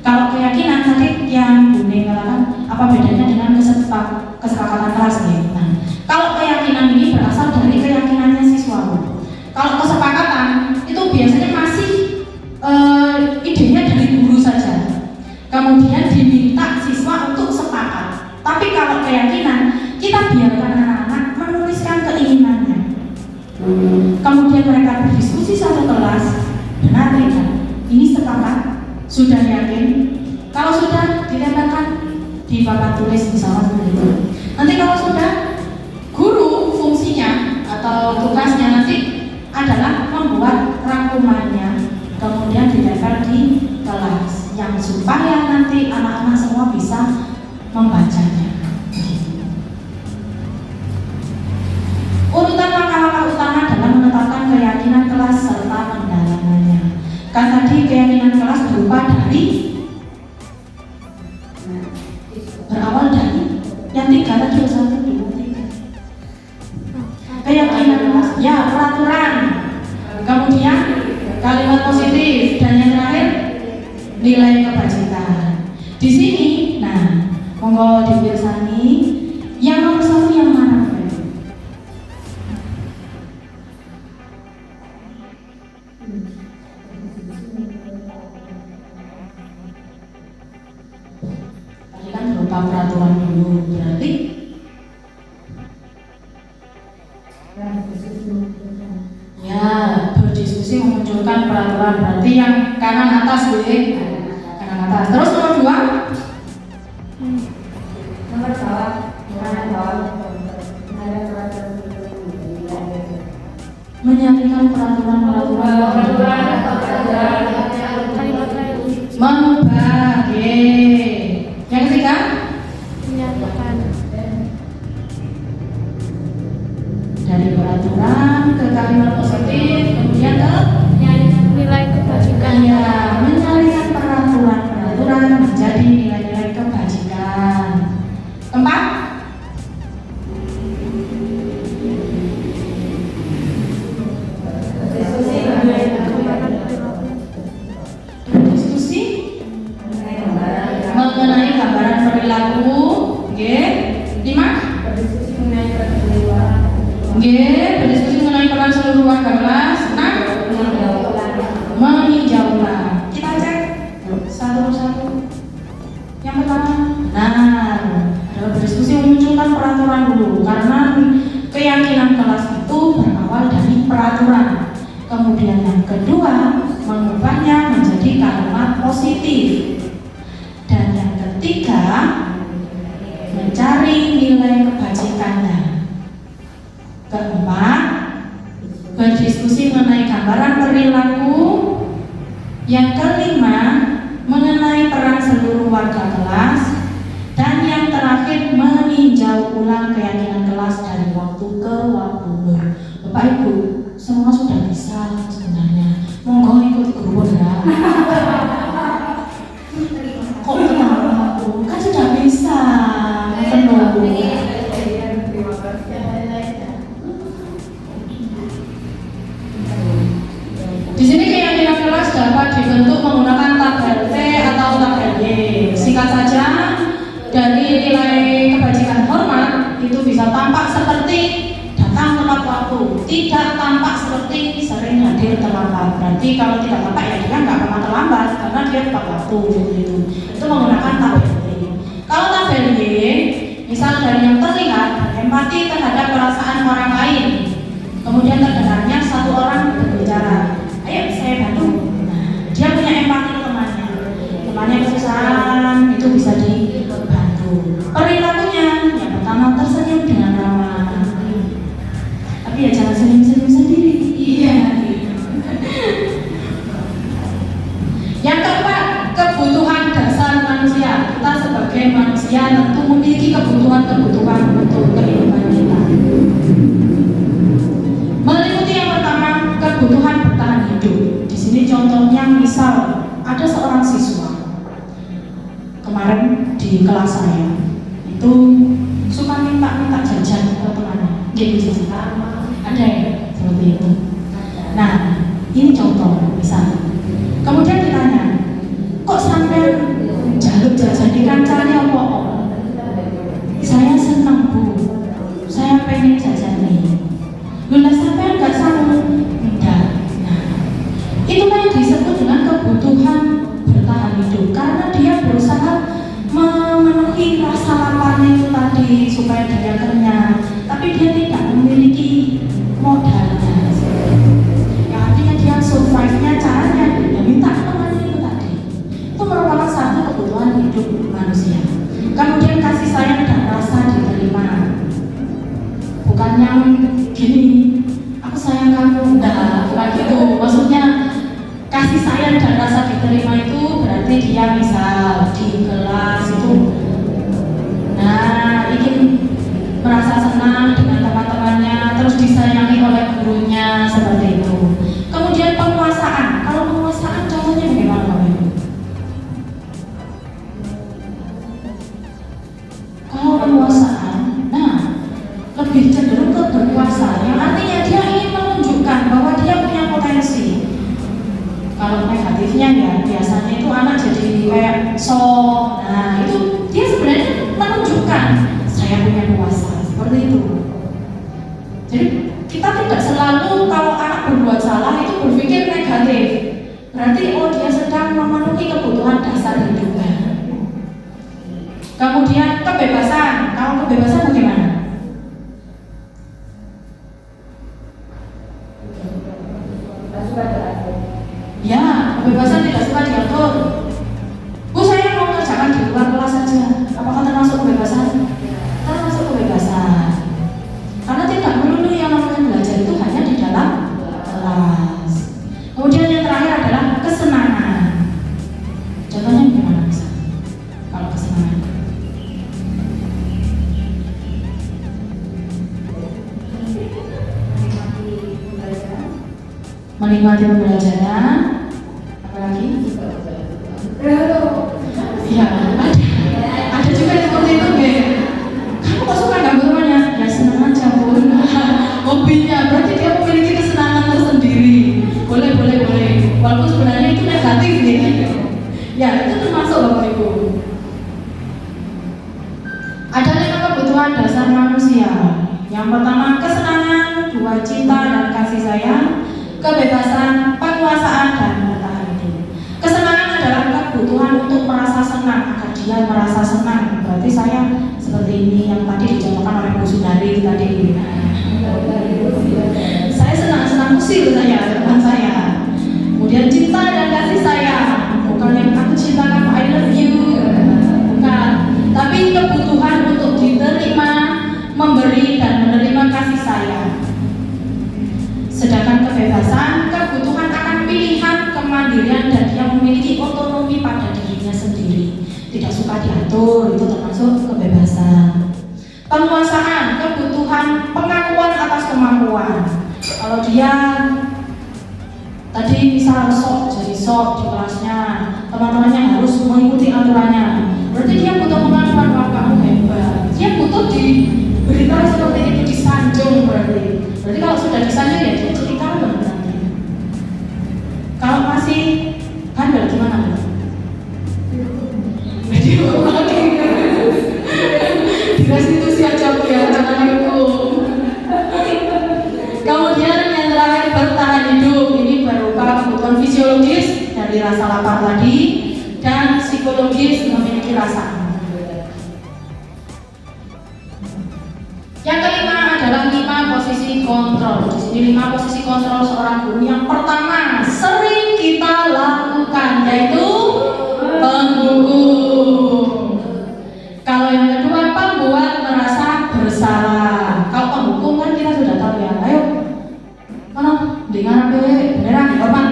Kalau keyakinan tadi yang Bune katakan, apa bedanya dengan kesepakatan kelas ya? Nah, kalau keyakinan ini berasal dari keyakinannya siswa. Kalau kesepakatan itu biasanya masih idenya dari guru saja. Kemudian diminta siswa untuk sepakat. Tapi kalau keyakinan, kita biarkan anak-anak menuliskan keinginannya. Kemudian mereka berdiskusi satu kelas, benar tidak? Ini sepakat? Sudah yakin? Kalau sudah, ditempelkan di papan tulis misalnya begitu. Nanti kalau sudah, guru fungsinya atau tugasnya nanti adalah membuat rangkumannya, kemudian ditempel di kelas, yang supaya nanti anak-anak semua bisa membacanya. Urutan langkah-langkah utama dalam menetapkan keyakinan kelas serta pendalamannya. Kan tadi keyakinan kelas berupa dari berawal dari yang tiga tadi, 1, 2, 3. Keyakinan kelas, ya peraturan. Kemudian kalimat positif dan yang terakhir nilai kebajikan. Di sini, nah, monggo dipirsani yang nomor 1 yang mana? Tadi kan berupa peraturan dulu, berarti ya berdiskusi memunculkan peraturan, berarti yang kanan atas Bu, kanan atas. Terus nomor 2 Nomor bawah, kanan bawah, ada peraturan menyalikan peraturan-peraturan mengubah. Yang ketiga menyatukan dari peraturan ke kalimat positif, kemudian ke nilai kebajikan. ya, menyalikan peraturan menjadi nilai-nilai kebajikan. Keempat, diskusi mengenai gambaran perilaku. G5, berdiskusi mengenai peran seluruh warga kelas. 6, meninjau ulang. Kita cek satu persatu. Yang pertama, benar, adalah berdiskusi memunculkan peraturan dulu, karena keyakinan kelas itu berawal dari peraturan. Kemudian yang kedua, mengubahnya menjadi kalimat positif. Dan yang ketiga, mencari nilai kebajikannya. Keempat, berdiskusi mengenai gambaran perilaku. Yang kelima, mengenai peran seluruh warga kelas. Dan yang terakhir, meninjau ulang keyakinan kelas dari waktu ke waktu. Bapak Ibu, semua sudah bisa sebenarnya. Monggo ikut guru ya. Kok ketawa Bu? Kan sudah bisa. Penuh. Di sini keyakinan kelas dapat dibentuk menggunakan tabel T atau tabel Y. Singkat saja, dari nilai kebajikan hormat itu bisa tampak seperti datang tepat waktu, tidak tampak seperti sering hadir terlambat. Berarti kalau tidak tampak ya dia nggak pernah terlambat karena dia tepat waktu gitu. Itu menggunakan tabel Y. Kalau tabel Y, misal dari yang terlihat empati terhadap perasaan orang lain, kemudian terdengarnya satu orang berbicara, ayo saya bantu. Nah, dia punya empati ke temannya kesusahan, itu bisa dibantu. Perilakunya yang pertama tersenyum dengan ramah, tapi ya jangan senyum-senyum sendiri. Iya. Yang keempat, kebutuhan dasar manusia. Kita sebagai manusia tentu memiliki kebutuhan-kebutuhan untuk kehidupan kita. Meliputi yang pertama, kebutuhan bertahan hidup. Di sini contohnya misal ada seorang siswa, kemarin di kelas saya itu suka minta jajan ke temannya, gitu ada ya seperti itu. Nah ini contoh misal, kemudian ditanya, kok sampai jaluk jajan di kancane apa? Saya senang Bu, saya pengen jajan nih. Lula sampai nggak sanggup, enggak. Nah itulah yang disebut dengan kebutuhan bertahan hidup, karena dia berusaha memenuhi rasa laparnya itu tadi supaya dia kenyang, tapi dia tidak memiliki modalnya. Ya artinya dia survive-nya caranya ya minta temannya itu tadi. Itu merupakan satu kebutuhan hidup manusia. Kemudian kasih sayang dan rasa diterima, bukan yang gini, aku sayang kamu, enggak, bukan gitu. Maksudnya kasih sayang dan rasa diterima itu berarti dia misal di kelas itu, nah ingin merasa senang dengan teman-temannya, terus disayangi oleh gurunya, seperti itu. Kemudian penguasaan, kalau penguasaan contohnya bagaimana Bapak Ibu? Kalau penguasaan, nah lebih cenderung ke berkuasa, yang artinya dia ingin menunjukkan bahwa dia punya potensi. Kalau negatifnya ya biasanya itu anak jadi kayak sok. Nah itu dia sebenarnya menunjukkan saya punya kuasa, seperti itu. Jadi kita tidak selalu kalau anak berbuat salah itu berpikir negatif, berarti oh dia sedang memenuhi kebutuhan dasar hidupnya. Kemudian kebebasan, kalau kebebasan bagaimana? Ya, kebebasan tidak suka diatur. Bu, saya mau kerjakan di luar kelas saja. Apakah termasuk kebebasan? Termasuk kebebasan. Karena tidak melulu yang namanya belajar itu hanya di dalam kelas. Kemudian yang terakhir adalah kesenangan. Contohnya gimana bisa? Kalau kesenangan? Menikmati pembelajaran. Apalagi? Iya, ada juga yang seperti itu, Beb. Kamu kok suka ganggu temannya? Ya senang aja, Bu. Hobinya, berarti dia memiliki kesenangan tersendiri. Boleh. Walaupun sebenarnya itu negatif nih. Ya, itu termasuk Bapak Ibu. Ada 5 kebutuhan dasar manusia. Yang pertama kesenangan, 2 cinta dan kasih sayang, kebebasan, penguasaan, dan bertahan hidup. Kesenangan adalah kebutuhan untuk merasa senang, agar dia merasa senang. Berarti saya seperti ini yang tadi dicontohkan oleh Bu Sundari tadi. Saya senang usil saya, teman saya. Kemudian cinta dan kasih sayang, bukan yang aku cinta kamu, I love you, bukan. Tapi kebutuhan untuk diterima, memberi dan menerima kasih sayang. Sedangkan kebebasan, kebutuhan akan pilihan, kemandirian, dan dia memiliki otonomi pada dirinya sendiri. Tidak suka diatur, itu termasuk kebebasan. Penguasaan, kebutuhan pengakuan atas kemampuan. Kalau dia tadi misal jadi sok di kelasnya, teman-temannya harus mengikuti aturannya, berarti dia butuh pengakuan bahwa kamu hebat. Dia butuh diberitahu seperti itu, disanjung berarti. Berarti kalau sudah disanjung ya dia cerita loh nanti. Kalau masih bandel gimana? Video di restitusi aja ya, jangan dihukum. Kemudian yang terakhir bertahan hidup, ini berupa kebutuhan fisiologis dari rasa lapar tadi dan psikologis memiliki rasa. Yang kelima adalah 5 posisi kontrol. Di sini 5 posisi kontrol seorang guru. Yang pertama sering kita lakukan yaitu penghukum. Kalau yang kedua pembuat merasa bersalah. Kalau penghukum kan kita sudah tahu ya. Ayo, mana? Dengar apa? Beneran hormat.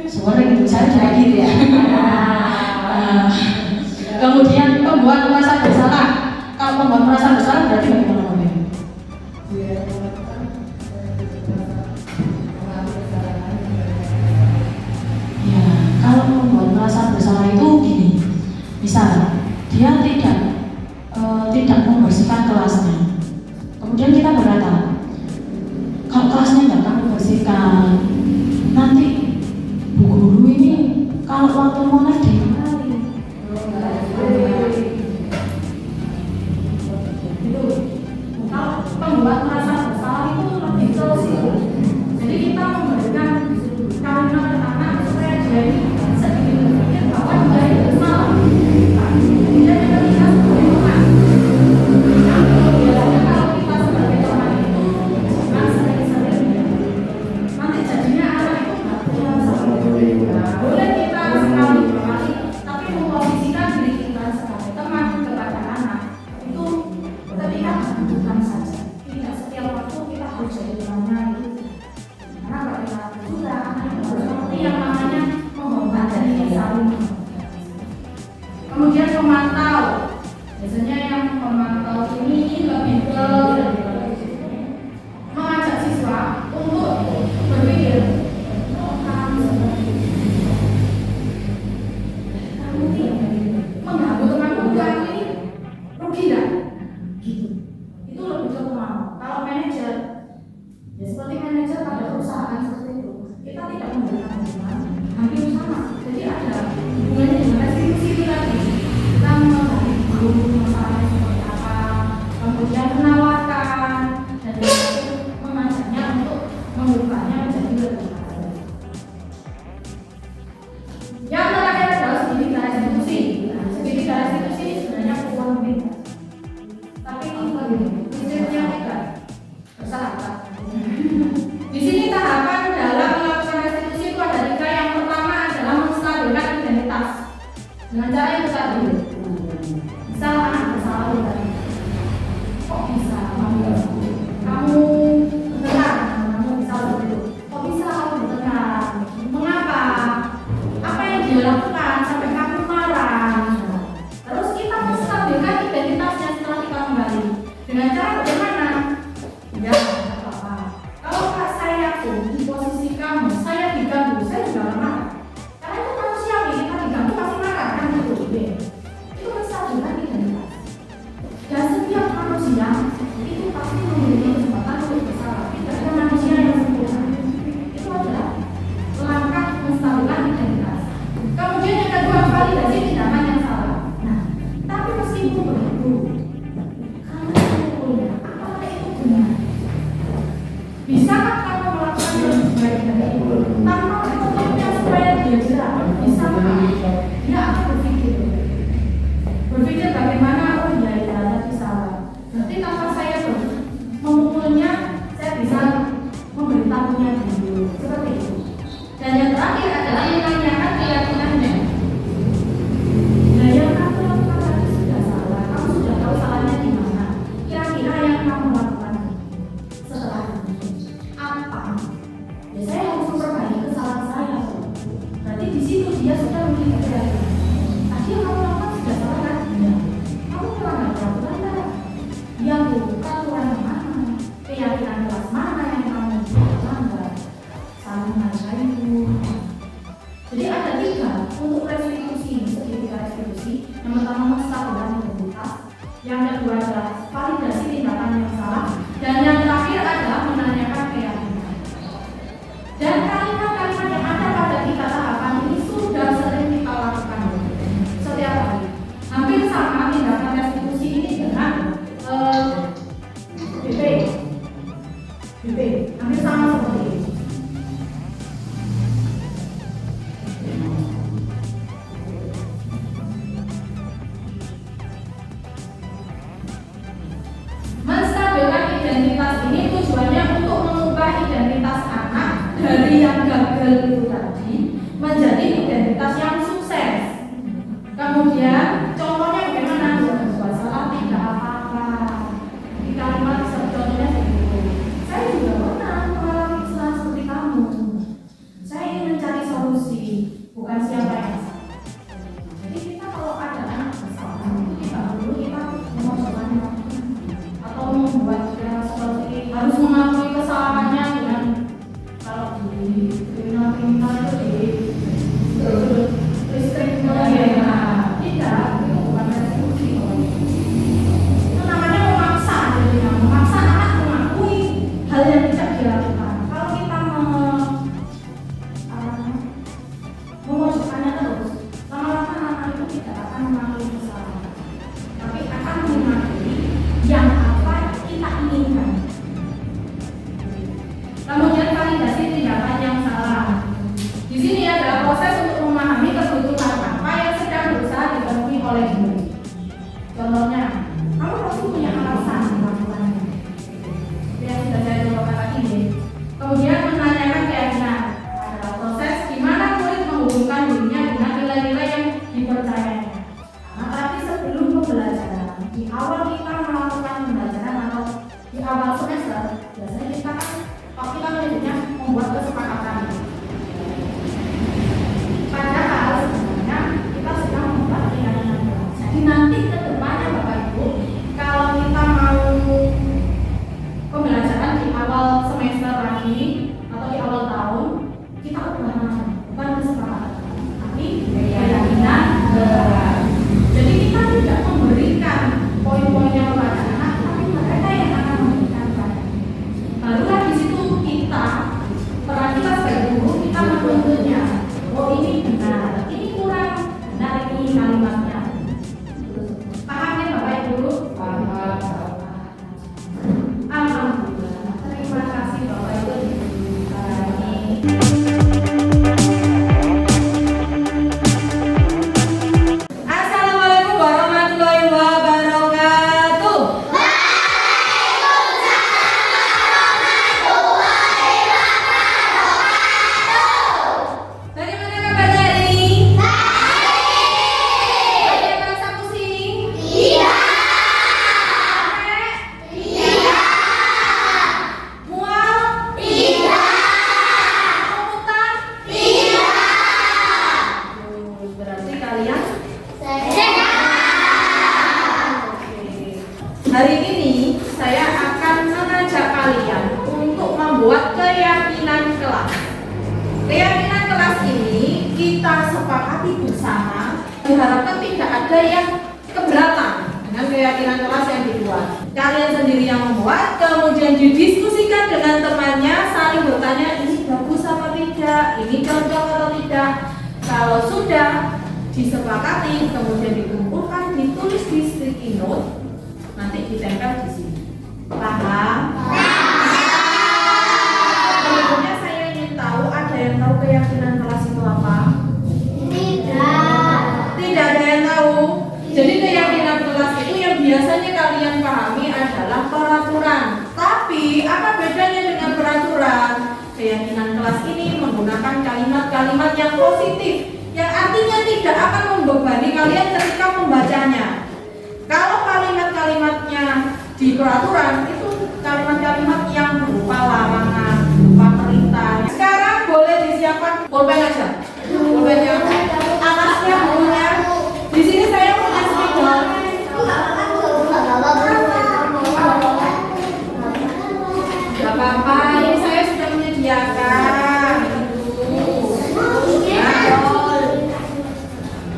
Suara gitu, saya kayak gitu ya. Kemudian pembuat merasa bersalah. Kalau pembuat merasa bersalah berarti bagaimana? Ya, kalau membuat merasa bersalah itu gini, misal Dengan cara yang tadi, misal anak bersalah tadi, kok bisa kamu benar, kamu bisa begitu, kok bisa kamu benar, mengapa, apa yang dia lakukan sampai kamu marah. Terus kita menstabilkan identitasnya setelah kita kembali dengan cara bagaimana? Ya, tidak apa-apa. Kalau saya tuh di posisi kamu, saya diganggu, saya juga marah. Karena itu manusiawi, kita diganggu pasti marah kan gitu. Itu menstabilkan identitas. Dan setiap manusia itu pasti memiliki kesempatan untuk bersalah. Tidak ada manusia yang sempurna. Itu adalah langkah menstabilkan identitas. Kemudian yang kedua, validasi tindakan yang salah. Nah, tapi meskipun begitu, kalau sebetulnya apakah itu benar? Bisakah kamu melakukan yang lebih baik dari itu tanpa menutupnya supaya dia jerak? Bisakah? Dia akan berpikir bagaimana, oh iya tadi salah. Nanti tanpa saya memukulnya, saya bisa memberitahunya dulu. Seperti itu. Dan yang terakhir adalah menanyakan keyakinannya. Nah, yang kamu lakukan tadi sudah salah. Kamu sudah tahu salahnya di mana. Kira-kira yang kamu lakukan setelah itu apa? Ya saya harus memperbaiki kesalahan saya. Berarti di situ dia sudah memiliki keyakinan. Tadi yang kamu lakukan sudah salah kan? Ya. Kamu melanggar peraturan kan? Yang peraturan yang mana? Keyakinan kelas mana yang kamu melanggar? Saling menghargai itu. Jadi ada 3 untuk restitusi, segitiga restitusi. Yang pertama menstabilkan identitas, yang kedua adalah validasi tindakan yang salah, dan yang terakhir adalah menanyakan keyakinan. Dan kalimat-kalimat yang ada pada 3 tahapan ini sudah sering kita lakukan setiap hari. Hampir sama tindakan restitusi ini dengan BP, hampir sama seperti ini. Menstabilkan identitas ini tujuannya untuk mengubah identitas anak dari yang gagal itu tadi menjadi identitas yang sukses. Kemudian contohnya bagaimana? Buat salah tidak apa-apa. Di kalimat contohnya begitu. Saya juga pernah mengalami kesalahan seperti kamu. Saya ingin mencari solusi, bukan siapa yang salah. Jadi kita kalau ada anak kesalahan itu kita mengucapkannya atau membuat dia seperti harus mengakui kesalahannya dengan kalau di kriminal itu di listrik tidak Hari ini saya akan mengajak kalian untuk membuat keyakinan kelas. Keyakinan kelas ini kita sepakati bersama. Diharapkan tidak ada yang keberatan dengan keyakinan kelas yang dibuat. Kalian sendiri yang membuat, kemudian didiskusikan dengan temannya, saling bertanya ini bagus apa tidak, ini cocok atau tidak. Kalau sudah disepakati, kemudian dikumpulkan, ditulis di sticky note, nanti ditempel di sini. Paham? Berikutnya saya ingin tahu, ada yang tahu keyakinan kelas itu apa? Tidak ada yang tahu. Jadi keyakinan kelas itu yang biasanya kalian pahami adalah peraturan. Tapi apa bedanya dengan peraturan? Keyakinan kelas ini menggunakan kalimat-kalimat yang positif, yang artinya tidak akan membebani kalian ketika membacanya. Kalau kalimat-kalimatnya di peraturan itu kalimat-kalimat yang berupa larangan, berupa perintah. Sekarang boleh disiapkan pulpen aja. Pulpennya, alasnya, bukunya. Di sini saya punya spidol. Gak apa-apa, ini saya sudah menyediakan.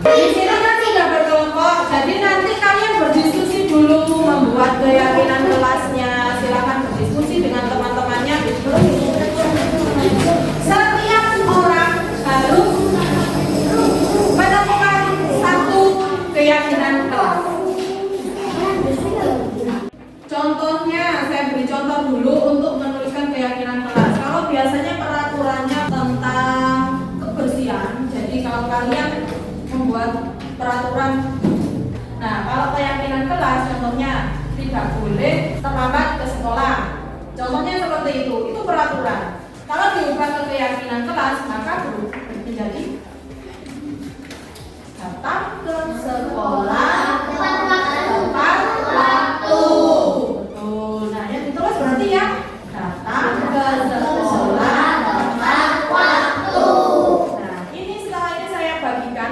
Di sini kan tidak berkelompok, jadi nanti kalian berdiskusi dulu membuat keyakinan kelasnya. Silakan berdiskusi dengan teman-temannya. Setiap orang harus menemukan satu keyakinan kelas. Contohnya, saya beri contoh dulu untuk menuliskan keyakinan kelas. Kalau biasanya peraturannya tentang kebersihan, jadi kalau kalian membuat peraturan, nah kalau keyakinan kelas contohnya tidak boleh terlambat ke sekolah, contohnya seperti itu peraturan. Kalau diubah ke keyakinan kelas, maka menjadi datang ke sekolah tepat waktu. Betul. Nah yang ditulis berarti ya datang ke sekolah tepat waktu. Nah ini setelah ini saya bagikan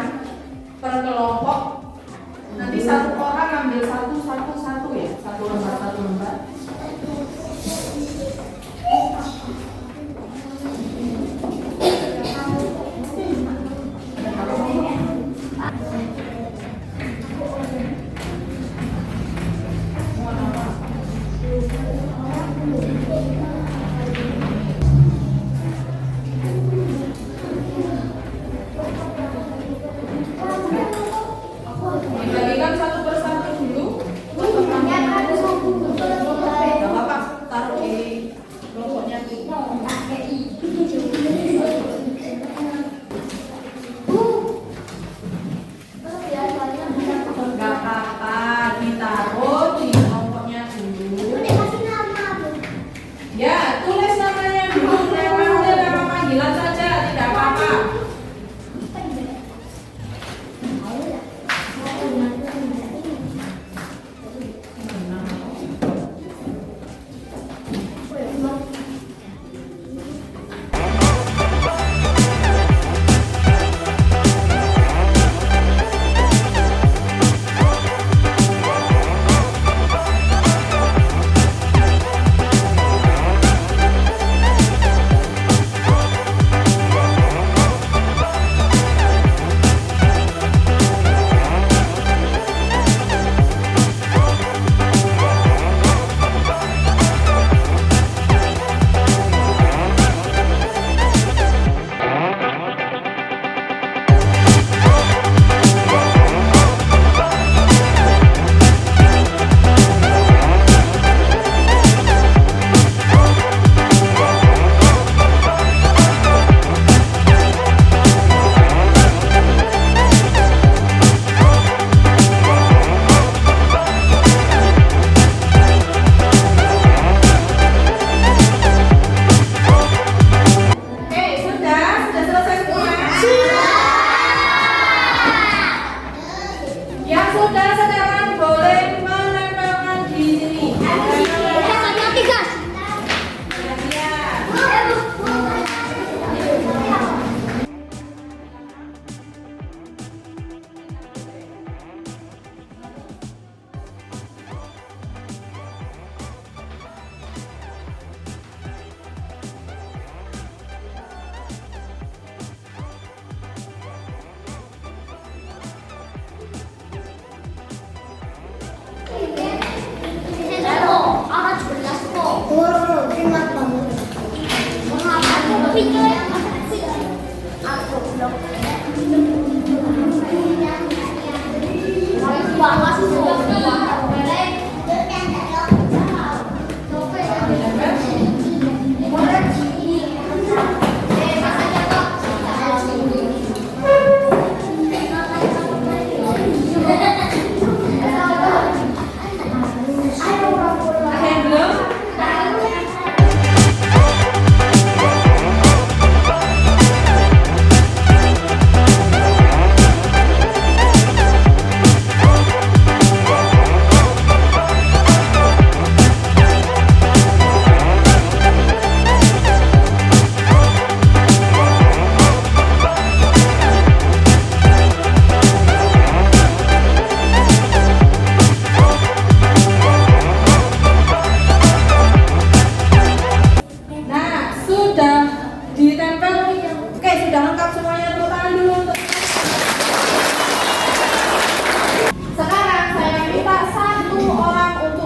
per kelompok. Nanti satu orang ambil satu ya, satu lembar. Dibagikan satu persatu dulu. Gak apa-apa, taruh di kelompoknya dulu. Gak apa-apa, ditaruh di kelompoknya dulu. Ya, tulis namanya dulu, nama panggilan saja, tidak apa-apa.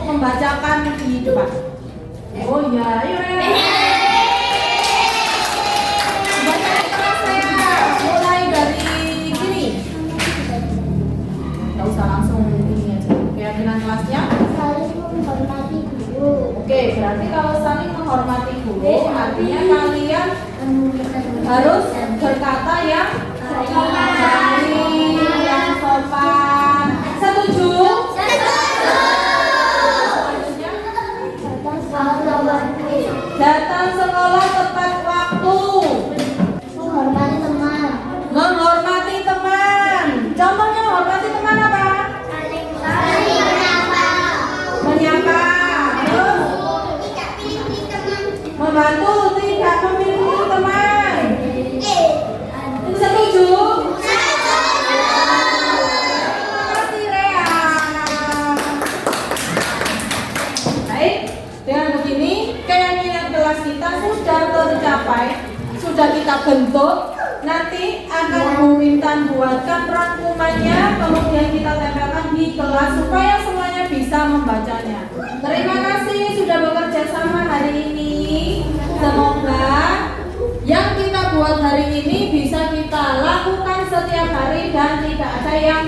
Membacakan di depan. Oh iya, ayo. Bacakan kelas saya mulai dari sini. Nggak usah langsung ini aja. Keyakinan kelasnya. Saling menghormati guru. Oke, berarti kalau saling menghormati guru, artinya kalian harus berkata yang baik, yang sopan. Setuju? Datang sekolah tepat waktu. Menghormati teman. Menghormati teman. Contohnya menghormati teman apa? Saling menyapa. Menyapa. Terus Tidak pilih-pilih teman. membantu, tidak memilih teman. Setuju? Terima kasih Rea. Baik, dengan begini keyakinan kelas kita sudah tercapai, sudah kita bentuk. Nanti akan Bu Intan buatkan rangkumannya, kemudian kita tempelkan di kelas supaya semuanya bisa membacanya. Terima kasih sudah bekerja sama hari ini. Semoga yang kita buat hari ini bisa kita lakukan setiap hari dan tidak ada yang